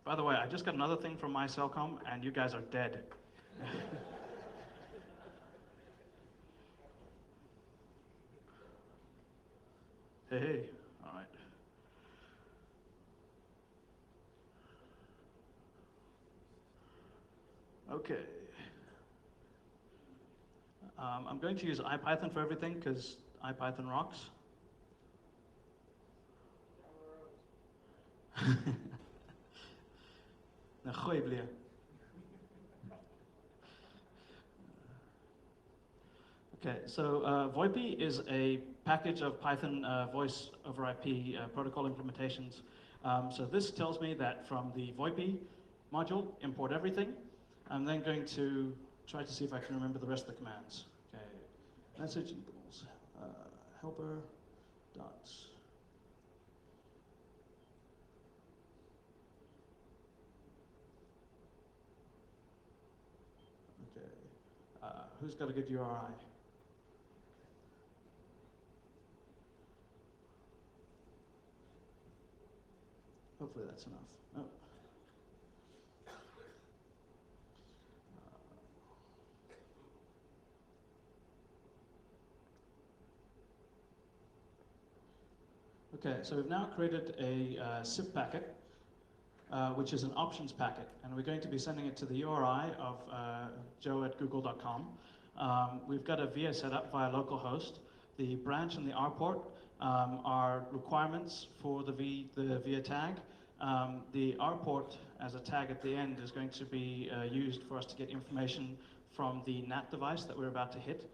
By the way, I just got another thing from my Cellcom, and you guys are dead. Hey, all right. Okay. I'm going to use IPython for everything because IPython rocks. Nou, gooi blie. Okay, so VoIP is a package of Python voice over IP protocol implementations. So this tells me that from the VoIP module, import everything. I'm then going to try to see if I can remember the rest of the commands. Okay, message equals helper dot. Okay, who's got a good URI? Hopefully that's enough. Oh. Okay, so we've now created a SIP packet, which is an options packet, and we're going to be sending it to the URI of joe@google.com. We've got a VIA set up via localhost. The branch and the R port are requirements for the VIA tag. The R port as a tag at the end is going to be used for us to get information from the NAT device that we're about to hit.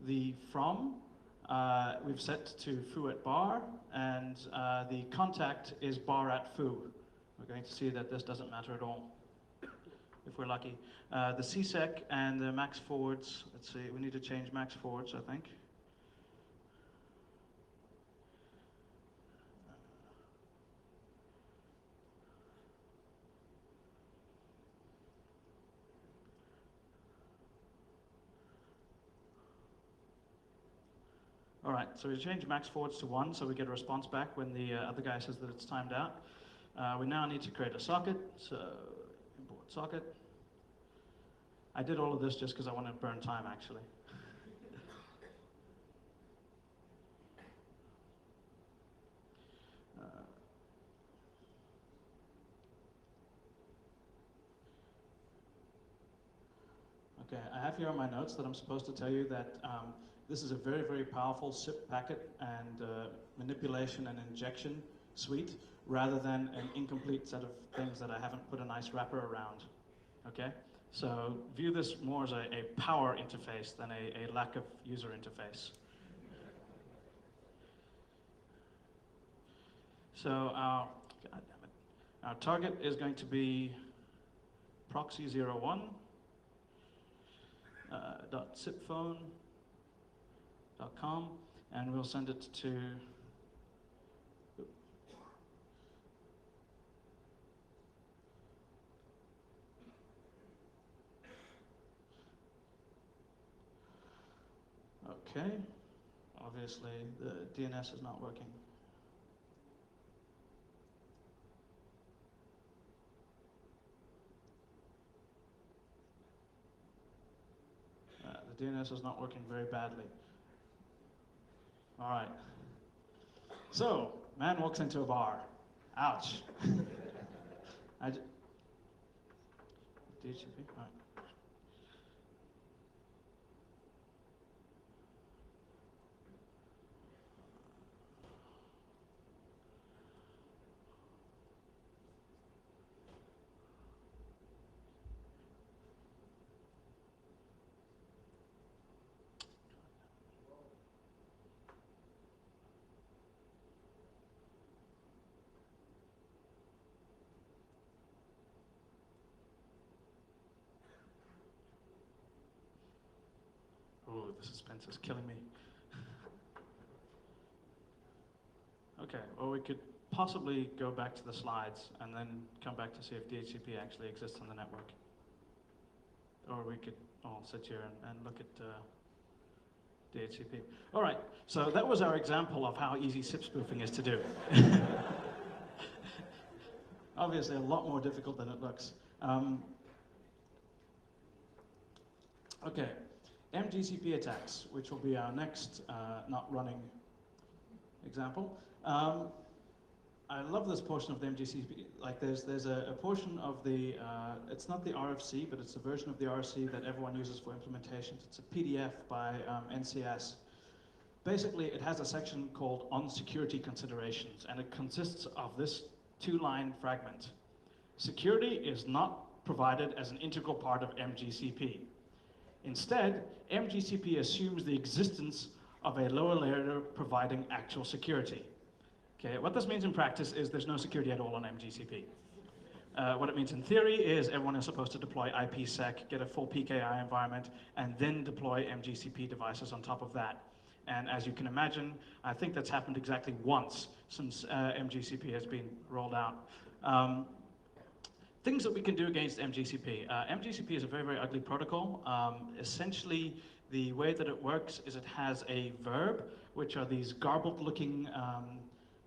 The from we've set to foo at bar, and the contact is bar at foo. We're going to see that this doesn't matter at all, if we're lucky. The CSEC and the max forwards, let's see, we need to change max forwards, I think. All right, so we change max forwards to 1, so we get a response back when the other guy says that it's timed out. We now need to create a socket, so import socket. I did all of this just because I want to burn time, actually. Okay, I have here on my notes that I'm supposed to tell you that this is a very, very powerful SIP packet and manipulation and injection suite rather than an incomplete set of things that I haven't put a nice wrapper around. Okay? So view this more as a power interface than a lack of user interface. So our target is going to be proxy01 .zipphone.com, and we'll send it to okay. Obviously, the DNS is not working. The DNS is not working very badly. All right. So, man walks into a bar. Ouch. DHCP? All right. Oh, the suspense is killing me. Okay, well, we could possibly go back to the slides and then come back to see if DHCP actually exists on the network. Or we could all sit here and look at DHCP. All right, so that was our example of how easy SIP spoofing is to do. Obviously, a lot more difficult than it looks. Okay, MGCP attacks, which will be our next not running example. I love this portion of the MGCP. Like, there's a portion of the, it's not the RFC, but it's a version of the RFC that everyone uses for implementations. It's a PDF by NCS. Basically, it has a section called On Security Considerations, and it consists of this two-line fragment. Security is not provided as an integral part of MGCP. Instead, MGCP assumes the existence of a lower layer providing actual security. Okay, what this means in practice is there's no security at all on MGCP. What it means in theory is everyone is supposed to deploy IPsec, get a full PKI environment, and then deploy MGCP devices on top of that. And as you can imagine, I think that's happened exactly once since MGCP has been rolled out. Things that we can do against MGCP. MGCP is a very, very ugly protocol. Essentially, the way that it works is it has a verb, which are these garbled-looking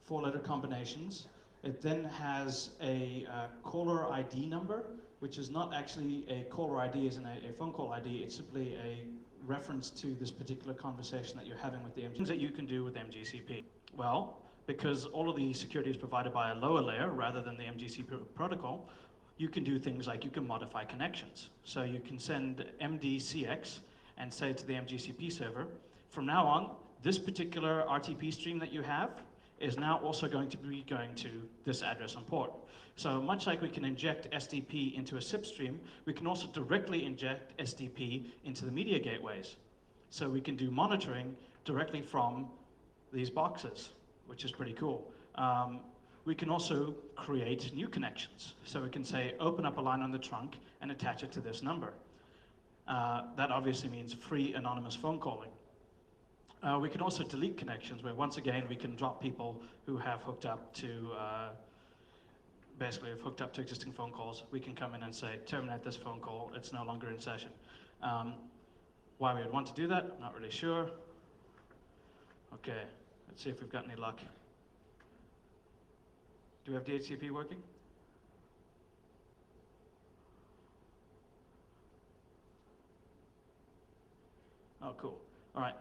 four-letter combinations. It then has a caller ID number, which is not actually a caller ID as in a phone call ID. It's simply a reference to this particular conversation that you're having with the MGCP. Things that you can do with MGCP. Well, because all of the security is provided by a lower layer rather than the MGCP protocol, you can do things like you can modify connections. So you can send MDCX and say to the MGCP server, from now on, this particular RTP stream that you have is now also going to be going to this address and port. So much like we can inject SDP into a SIP stream, we can also directly inject SDP into the media gateways. So we can do monitoring directly from these boxes, which is pretty cool. We can also create new connections. So we can say, open up a line on the trunk and attach it to this number. That obviously means free anonymous phone calling. We can also delete connections where, once again, we can drop people who have hooked up to, basically have hooked up to existing phone calls. We can come in and say, terminate this phone call, it's no longer in session. Why we would want to do that, I'm not really sure. Okay, let's see if we've got any luck. Do we have DHCP working? Oh, cool. All right.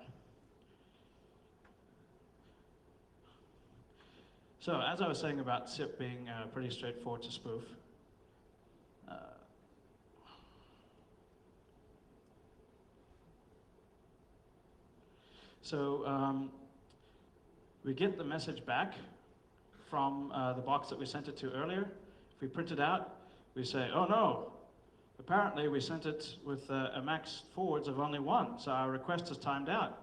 So, as I was saying about SIP being pretty straightforward to spoof, So we get the message back from the box that we sent it to earlier. If we print it out, we say, oh no, apparently we sent it with a max forwards of only 1, so our request is timed out.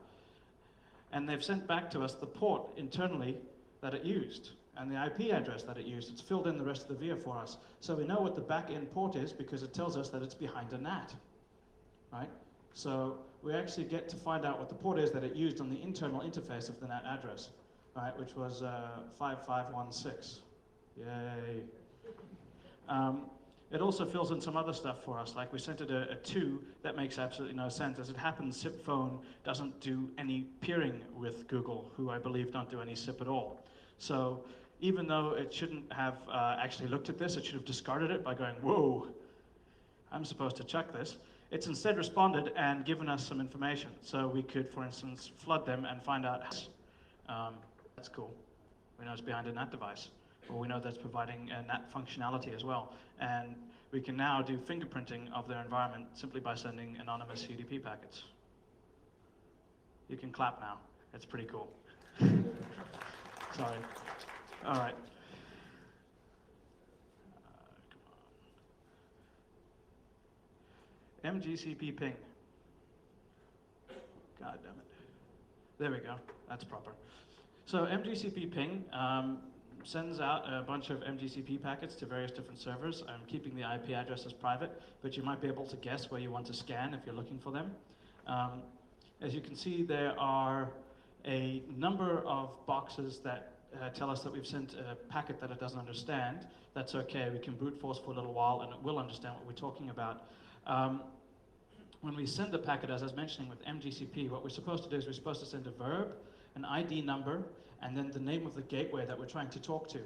And they've sent back to us the port internally that it used and the IP address that it used. It's filled in the rest of the VIA for us. So we know what the back-end port is because it tells us that it's behind a NAT, right? So we actually get to find out what the port is that it used on the internal interface of the NAT address, right, which was 5516. Yay. It also fills in some other stuff for us, like we sent it a 2 that makes absolutely no sense. As it happens, SIP phone doesn't do any peering with Google, who I believe don't do any SIP at all. So even though it shouldn't have actually looked at this, it should have discarded it by going, whoa, I'm supposed to check this. It's instead responded and given us some information. So we could, for instance, flood them and find out, that's cool. We know it's behind a NAT device. Or we know that's providing NAT functionality as well. And we can now do fingerprinting of their environment simply by sending anonymous UDP packets. You can clap now. It's pretty cool. Sorry. All right. Come on. MGCP ping. God damn it. There we go. That's proper. So MGCP ping sends out a bunch of MGCP packets to various different servers. I'm keeping the IP addresses private, but you might be able to guess where you want to scan if you're looking for them. As you can see, there are a number of boxes that tell us that we've sent a packet that it doesn't understand. That's okay, we can brute force for a little while and it will understand what we're talking about. When we send the packet, as I was mentioning with MGCP, what we're supposed to do is we're supposed to send a verb, an ID number, and then the name of the gateway that we're trying to talk to.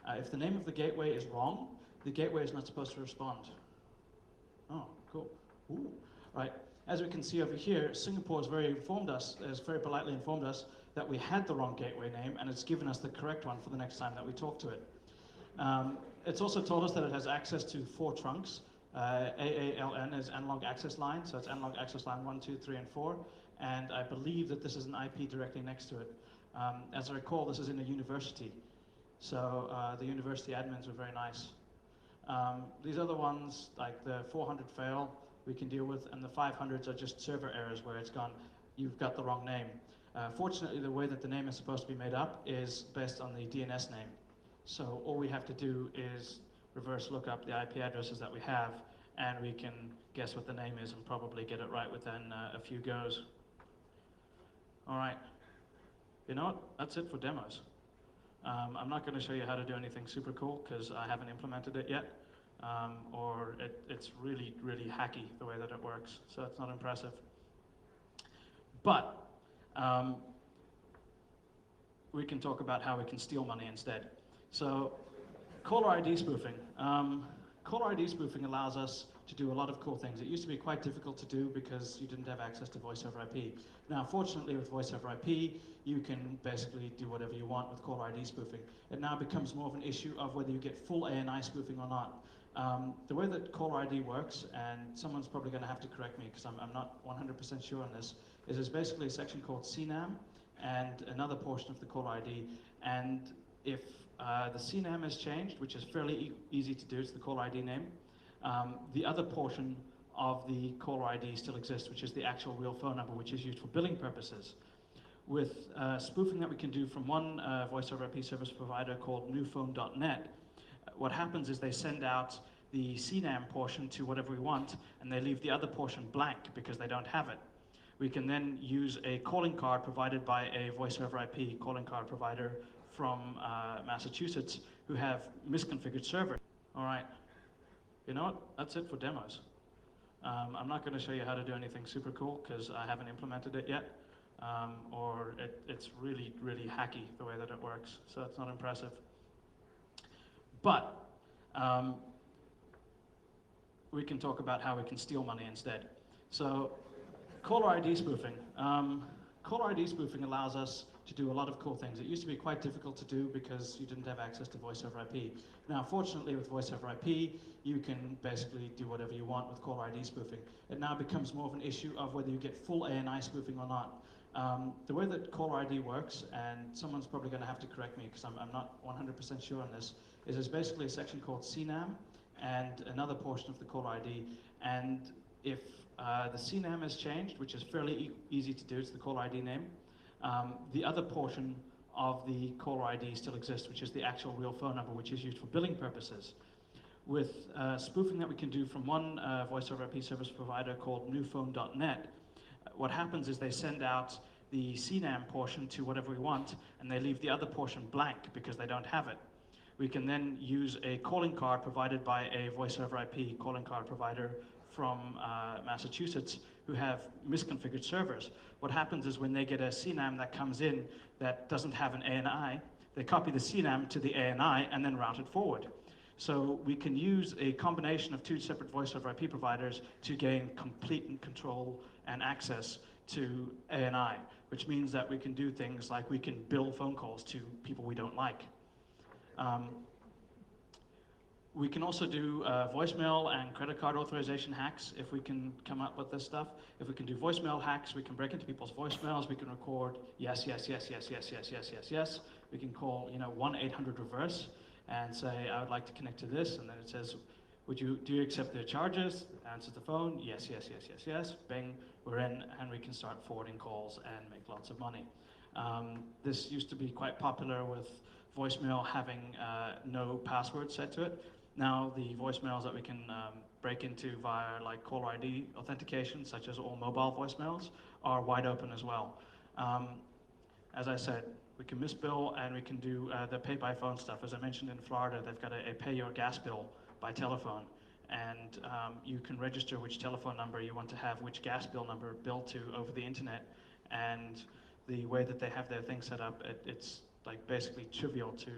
If the name of the gateway is wrong, the gateway is not supposed to respond. Oh, cool. Ooh. Right. As we can see over here, Singapore has very politely informed us that we had the wrong gateway name, and it's given us the correct one for the next time that we talk to it. It's also told us that it has access to 4 trunks. AALN is analog access line, so it's analog access line 1, 2, 3, and 4. And I believe that this is an IP directly next to it. As I recall, this is in a university. So the university admins were very nice. These other ones, like the 400 fail, we can deal with, and the 500s are just server errors where it's gone, you've got the wrong name. Fortunately, the way that the name is supposed to be made up is based on the DNS name. So all we have to do is reverse look up the IP addresses that we have, and we can guess what the name is and probably get it right within a few goes. All right. You know what? That's it for demos. I'm not going to show you how to do anything super cool because I haven't implemented it yet, or it's really, really hacky the way that it works, so it's not impressive. But we can talk about how we can steal money instead. So caller ID spoofing. Caller ID spoofing allows us to do a lot of cool things. It used to be quite difficult to do because you didn't have access to voice over IP. Now, fortunately, with voice over IP, you can basically do whatever you want with caller ID spoofing. It now becomes more of an issue of whether you get full ANI spoofing or not. The way that caller ID works, and someone's probably going to have to correct me because I'm not 100% sure on this, is there's basically a section called CNAM and another portion of the caller ID. And if the CNAM is changed, which is fairly easy to do, it's the caller ID name, the other portion of the caller ID still exists, which is the actual real phone number, which is used for billing purposes. With spoofing that we can do from one voice over IP service provider called newphone.net, what happens is they send out the CNAM portion to whatever we want, and they leave the other portion blank because they don't have it. We can then use a calling card provided by a voice over IP calling card provider from Massachusetts who have misconfigured servers. All right. You know what? That's it for demos. I'm not going to show you how to do anything super cool because I haven't implemented it yet, or it's really, really hacky the way that it works, so it's not impressive. But we can talk about how we can steal money instead. So caller ID spoofing. Caller ID spoofing allows us to do a lot of cool things. It used to be quite difficult to do because you didn't have access to voice over IP. Now, fortunately, with voice over IP, you can basically do whatever you want with caller ID spoofing. It now becomes more of an issue of whether you get full ANI spoofing or not. The way that caller ID works, and someone's probably going to have to correct me because I'm not 100% sure on this, is there's basically a section called CNAM and another portion of the caller ID. And if the CNAM has changed, which is fairly easy to do, it's the caller ID name, the other portion of the caller ID still exists, which is the actual real phone number, which is used for billing purposes. With spoofing that we can do from one voice over IP service provider called newphone.net, what happens is they send out the CNAM portion to whatever we want, and they leave the other portion blank because they don't have it. We can then use a calling card provided by a voice over IP calling card provider from Massachusetts who have misconfigured servers. What happens is when they get a CNAM that comes in that doesn't have an ANI, they copy the CNAM to the ANI and then route it forward. So we can use a combination of two separate voice over IP providers to gain complete control and access to ANI, which means that we can do things like we can bill phone calls to people we don't like. We can also do voicemail and credit card authorization hacks if we can come up with this stuff. If we can do voicemail hacks, we can break into people's voicemails. We can record yes, yes, yes, yes, yes, yes, yes, yes, yes. We can call 1-800-REVERSE and say, I would like to connect to this, and then it says, do you accept their charges? Answers the phone, yes, yes, yes, yes, yes. Bing, we're in, and we can start forwarding calls and make lots of money. This used to be quite popular with voicemail having no password set to it. Now the voicemails that we can break into via like caller ID authentication, such as all mobile voicemails, are wide open as well. As I said, we can misbill and we can do the pay by phone stuff. As I mentioned in Florida, they've got a pay your gas bill by telephone, and you can register which telephone number you want to have which gas bill number billed to over the internet. And the way that they have their thing set up, it's like basically trivial to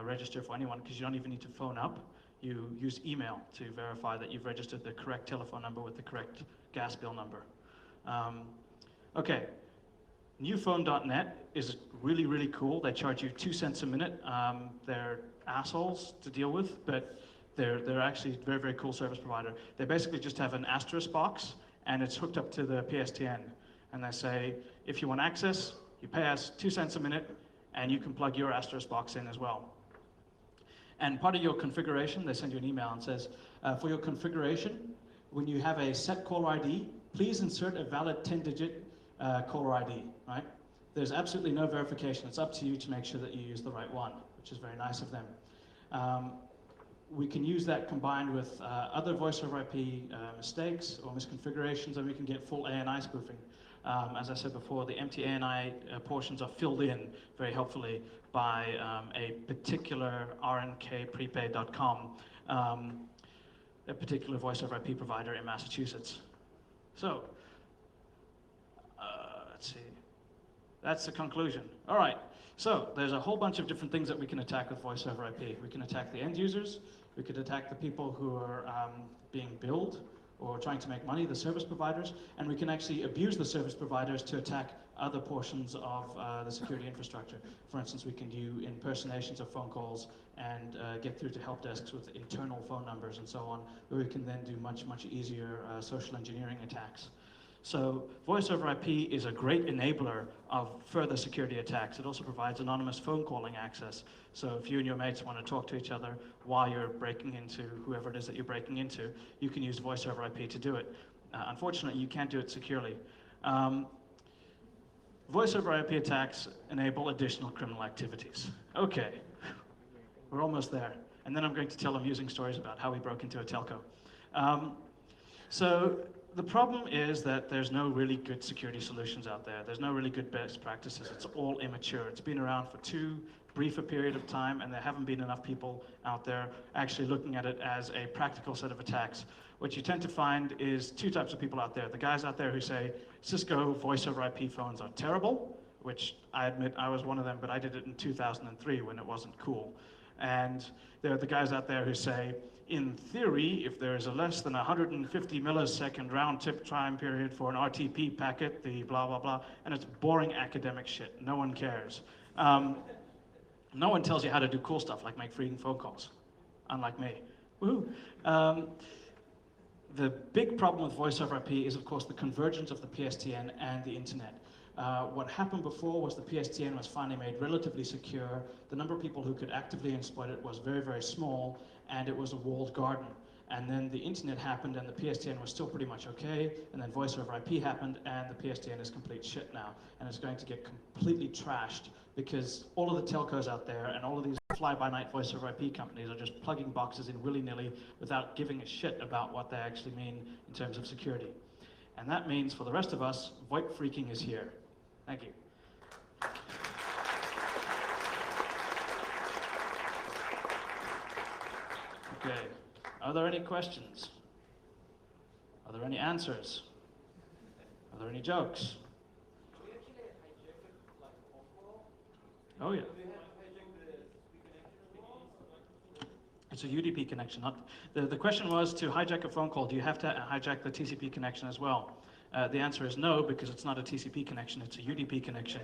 register for anyone because you don't even need to phone up. You use email to verify that you've registered the correct telephone number with the correct gas bill number. Okay, newphone.net is really, really cool. They charge you 2 cents a minute. They're assholes to deal with, but they're actually a very, very cool service provider. They basically just have an asterisk box, and it's hooked up to the PSTN. And they say, if you want access, you pay us 2 cents a minute, and you can plug your asterisk box in as well. And part of your configuration, they send you an email and says, for your configuration, when you have a set caller ID, please insert a valid 10-digit caller ID, right? There's absolutely no verification. It's up to you to make sure that you use the right one, which is very nice of them. We can use that combined with other voice over IP mistakes or misconfigurations, and we can get full ANI spoofing. As I said before, the empty ANI portions are filled in very helpfully by a particular rnkprepaid.com, a particular voice over IP provider in Massachusetts. So, let's see. That's the conclusion. All right. So there's a whole bunch of different things that we can attack with voice over IP. We can attack the end users. We could attack the people who are being billed or trying to make money, the service providers, and we can actually abuse the service providers to attack other portions of the security infrastructure. For instance, we can do impersonations of phone calls and get through to help desks with internal phone numbers and so on, where we can then do much, much easier social engineering attacks. So voice over IP is a great enabler of further security attacks. It also provides anonymous phone calling access. So if you and your mates want to talk to each other while you're breaking into whoever it is that you're breaking into, you can use voice over IP to do it. Unfortunately, you can't do it securely. Voice over IP attacks enable additional criminal activities. Okay, we're almost there. And then I'm going to tell amusing stories about how we broke into a telco. So the problem is that there's no really good security solutions out there. There's no really good best practices. It's all immature. It's been around for too brief a period of time, and there haven't been enough people out there actually looking at it as a practical set of attacks. What you tend to find is two types of people out there. The guys out there who say Cisco voice over IP phones are terrible, which I admit I was one of them, but I did it in 2003 when it wasn't cool. And there are the guys out there who say, in theory, if there is a less than 150 millisecond round-trip time period for an RTP packet, the blah, blah, blah, and it's boring academic shit. No one cares. No one tells you how to do cool stuff like make freaking phone calls, unlike me. Woohoo. The big problem with voice over IP is, of course, the convergence of the PSTN and the internet. What happened before was the PSTN was finally made relatively secure. The number of people who could actively exploit it was very, very small, and it was a walled garden. And then the internet happened, and the PSTN was still pretty much okay, and then voice over IP happened, and the PSTN is complete shit now, and it's going to get completely trashed because all of the telcos out there and all of these fly-by-night voice over IP companies are just plugging boxes in willy-nilly without giving a shit about what they actually mean in terms of security. And that means for the rest of us, VoIPhreaking is here. Thank you. Okay, are there any questions? Are there any answers? Are there any jokes? Oh yeah. It's a UDP connection. The question was, to hijack a phone call, do you have to hijack the TCP connection as well? The answer is no, because it's not a TCP connection, it's a UDP connection.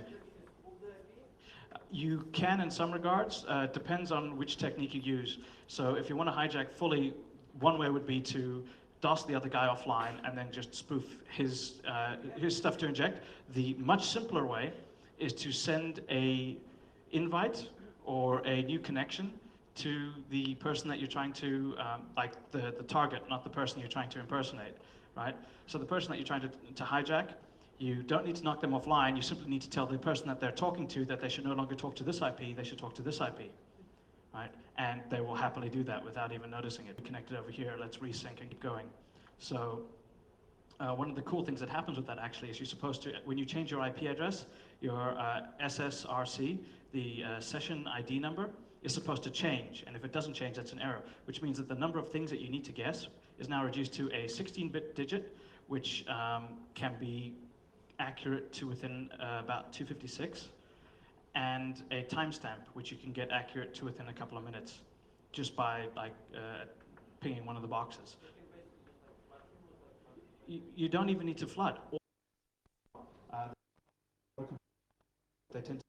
You can in some regards, depends on which technique you use. So if you want to hijack fully, one way would be to DOS the other guy offline and then just spoof his stuff to inject. The much simpler way is to send a invite or a new connection to the person that you're trying to, like the target, not the person you're trying to impersonate, right? So the person that you're trying to hijack, you don't need to knock them offline, you simply need to tell the person that they're talking to that they should no longer talk to this IP, they should talk to this IP, right? And they will happily do that without even noticing it. Connected over here, let's resync and keep going. So one of the cool things that happens with that actually is you're supposed to, when you change your IP address, your SSRC, the session ID number, is supposed to change, and if it doesn't change, that's an error, which means that the number of things that you need to guess is now reduced to a 16-bit digit, which can be accurate to within about 256, and a timestamp, which you can get accurate to within a couple of minutes, just by like pinging one of the boxes. You don't even need to flood. They tend to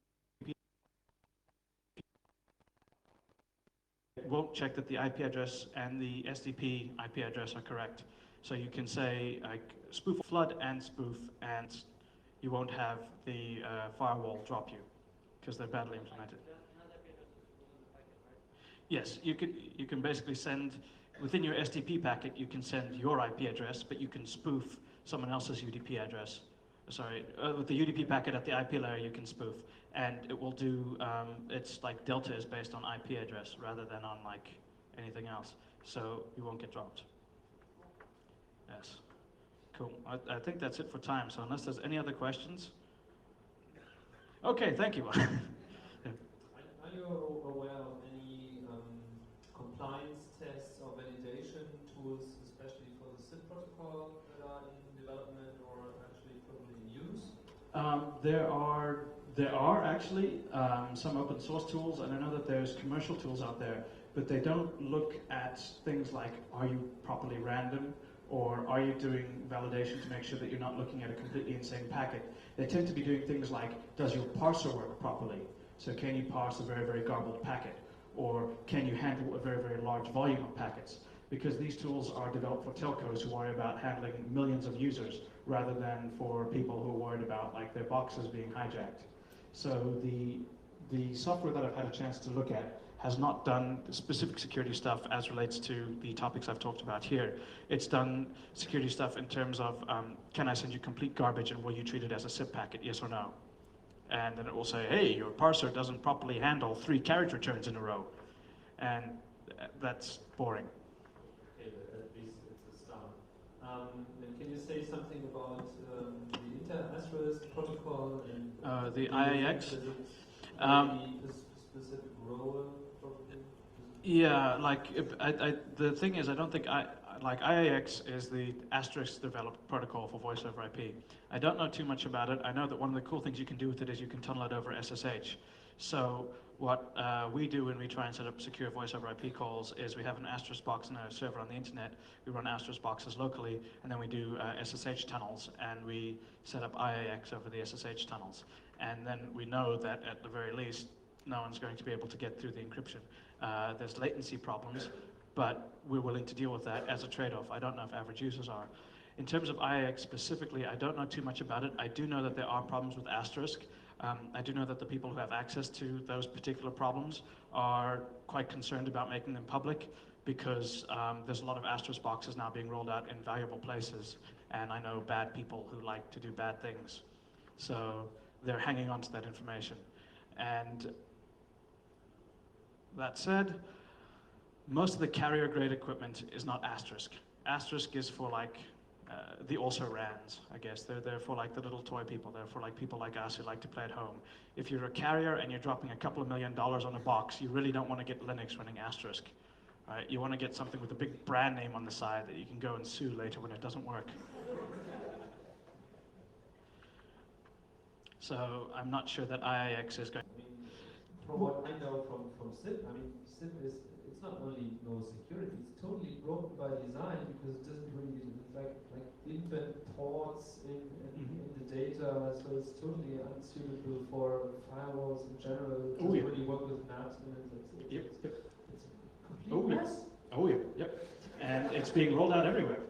won't check that the IP address and the SDP IP address are correct. So you can say like spoof, flood, and spoof, and you won't have the firewall drop you because they're badly implemented. Yes, you can basically send within your SDP packet. You can send your IP address, but you can spoof someone else's UDP address. Sorry, with the UDP packet at the IP layer, you can spoof, and it will do. It's like delta is based on IP address rather than on like anything else, so you won't get dropped. Yes, cool. I think that's it for time. So unless there's any other questions, okay, thank you. Are you aware of any compliance tests or validation tools, especially for the SIP protocol, that are in development or actually currently in use? There are actually some open source tools, and I know that there's commercial tools out there, but they don't look at things like, are you properly random, or are you doing validation to make sure that you're not looking at a completely insane packet. They tend to be doing things like, does your parser work properly? So can you parse a very, very garbled packet? Or can you handle a very, very large volume of packets? Because these tools are developed for telcos who worry about handling millions of users rather than for people who are worried about like their boxes being hijacked. So the software that I've had a chance to look at has not done specific security stuff as relates to the topics I've talked about here. It's done security stuff in terms of, can I send you complete garbage and will you treat it as a SIP packet, yes or no? And then it will say, hey, your parser doesn't properly handle 3 carriage returns in a row. And that's boring. Okay, but at least it's a start. And can you say something about the inter-asterisk protocol and the IAX? Specific role, probably? Yeah, like the thing is, I don't think like IAX is the asterisk developed protocol for voice over IP. I don't know too much about it. I know that one of the cool things you can do with it is you can tunnel it over SSH. So what we do when we try and set up secure voice over IP calls is we have an asterisk box in a server on the internet. We run asterisk boxes locally, and then we do SSH tunnels, and we set up IAX over the SSH tunnels. And then we know that at the very least, no one's going to be able to get through the encryption. There's latency problems, but we're willing to deal with that as a trade-off. I don't know if average users are. In terms of IIX specifically, I don't know too much about it. I do know that there are problems with asterisk. I do know that the people who have access to those particular problems are quite concerned about making them public because there's a lot of asterisk boxes now being rolled out in valuable places, and I know bad people who like to do bad things. So they're hanging on to that information. And that said, most of the carrier grade equipment is not asterisk. Asterisk is for like the also-rans, I guess. They're for like the little toy people. They're for like people like us who like to play at home. If you're a carrier and you're dropping a couple of $1 million on a box, you really don't want to get Linux running asterisk. Right? You want to get something with a big brand name on the side that you can go and sue later when it doesn't work. So I'm not sure that IIX is going. I mean, from what I know from SIP, I mean, SIP is, it's not only no security, it's totally broken by design because it doesn't really, like embed ports in the data, so it's totally unsuitable for firewalls in general. It doesn't really work with NAT, and it's a complete mess. Oh yeah, yep. And it's being rolled out everywhere.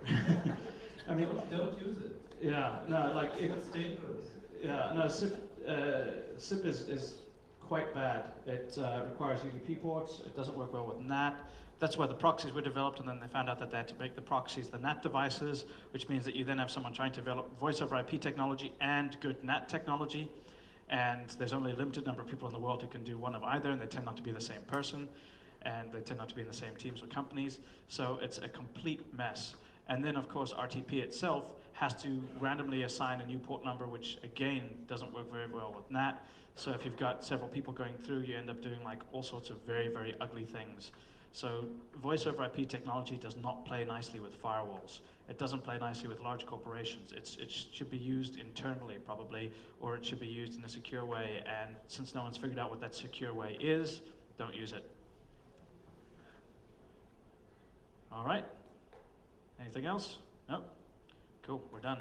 I mean, don't use it. Yeah, no, like it's dangerous. Yeah, no, SIP is quite bad. It requires UDP ports. It doesn't work well with NAT. That's why the proxies were developed, and then they found out that they had to make the proxies the NAT devices, which means that you then have someone trying to develop voice over IP technology and good NAT technology. And there's only a limited number of people in the world who can do one of either, and they tend not to be the same person, and they tend not to be in the same teams or companies. So it's a complete mess. And then, of course, RTP itself has to randomly assign a new port number, which again doesn't work very well with NAT. So if you've got several people going through, you end up doing like all sorts of very, very ugly things. So voice over IP technology does not play nicely with firewalls. It doesn't play nicely with large corporations. It should be used internally probably, or it should be used in a secure way. And since no one's figured out what that secure way is, don't use it. All right. Anything else? No? Cool, we're done.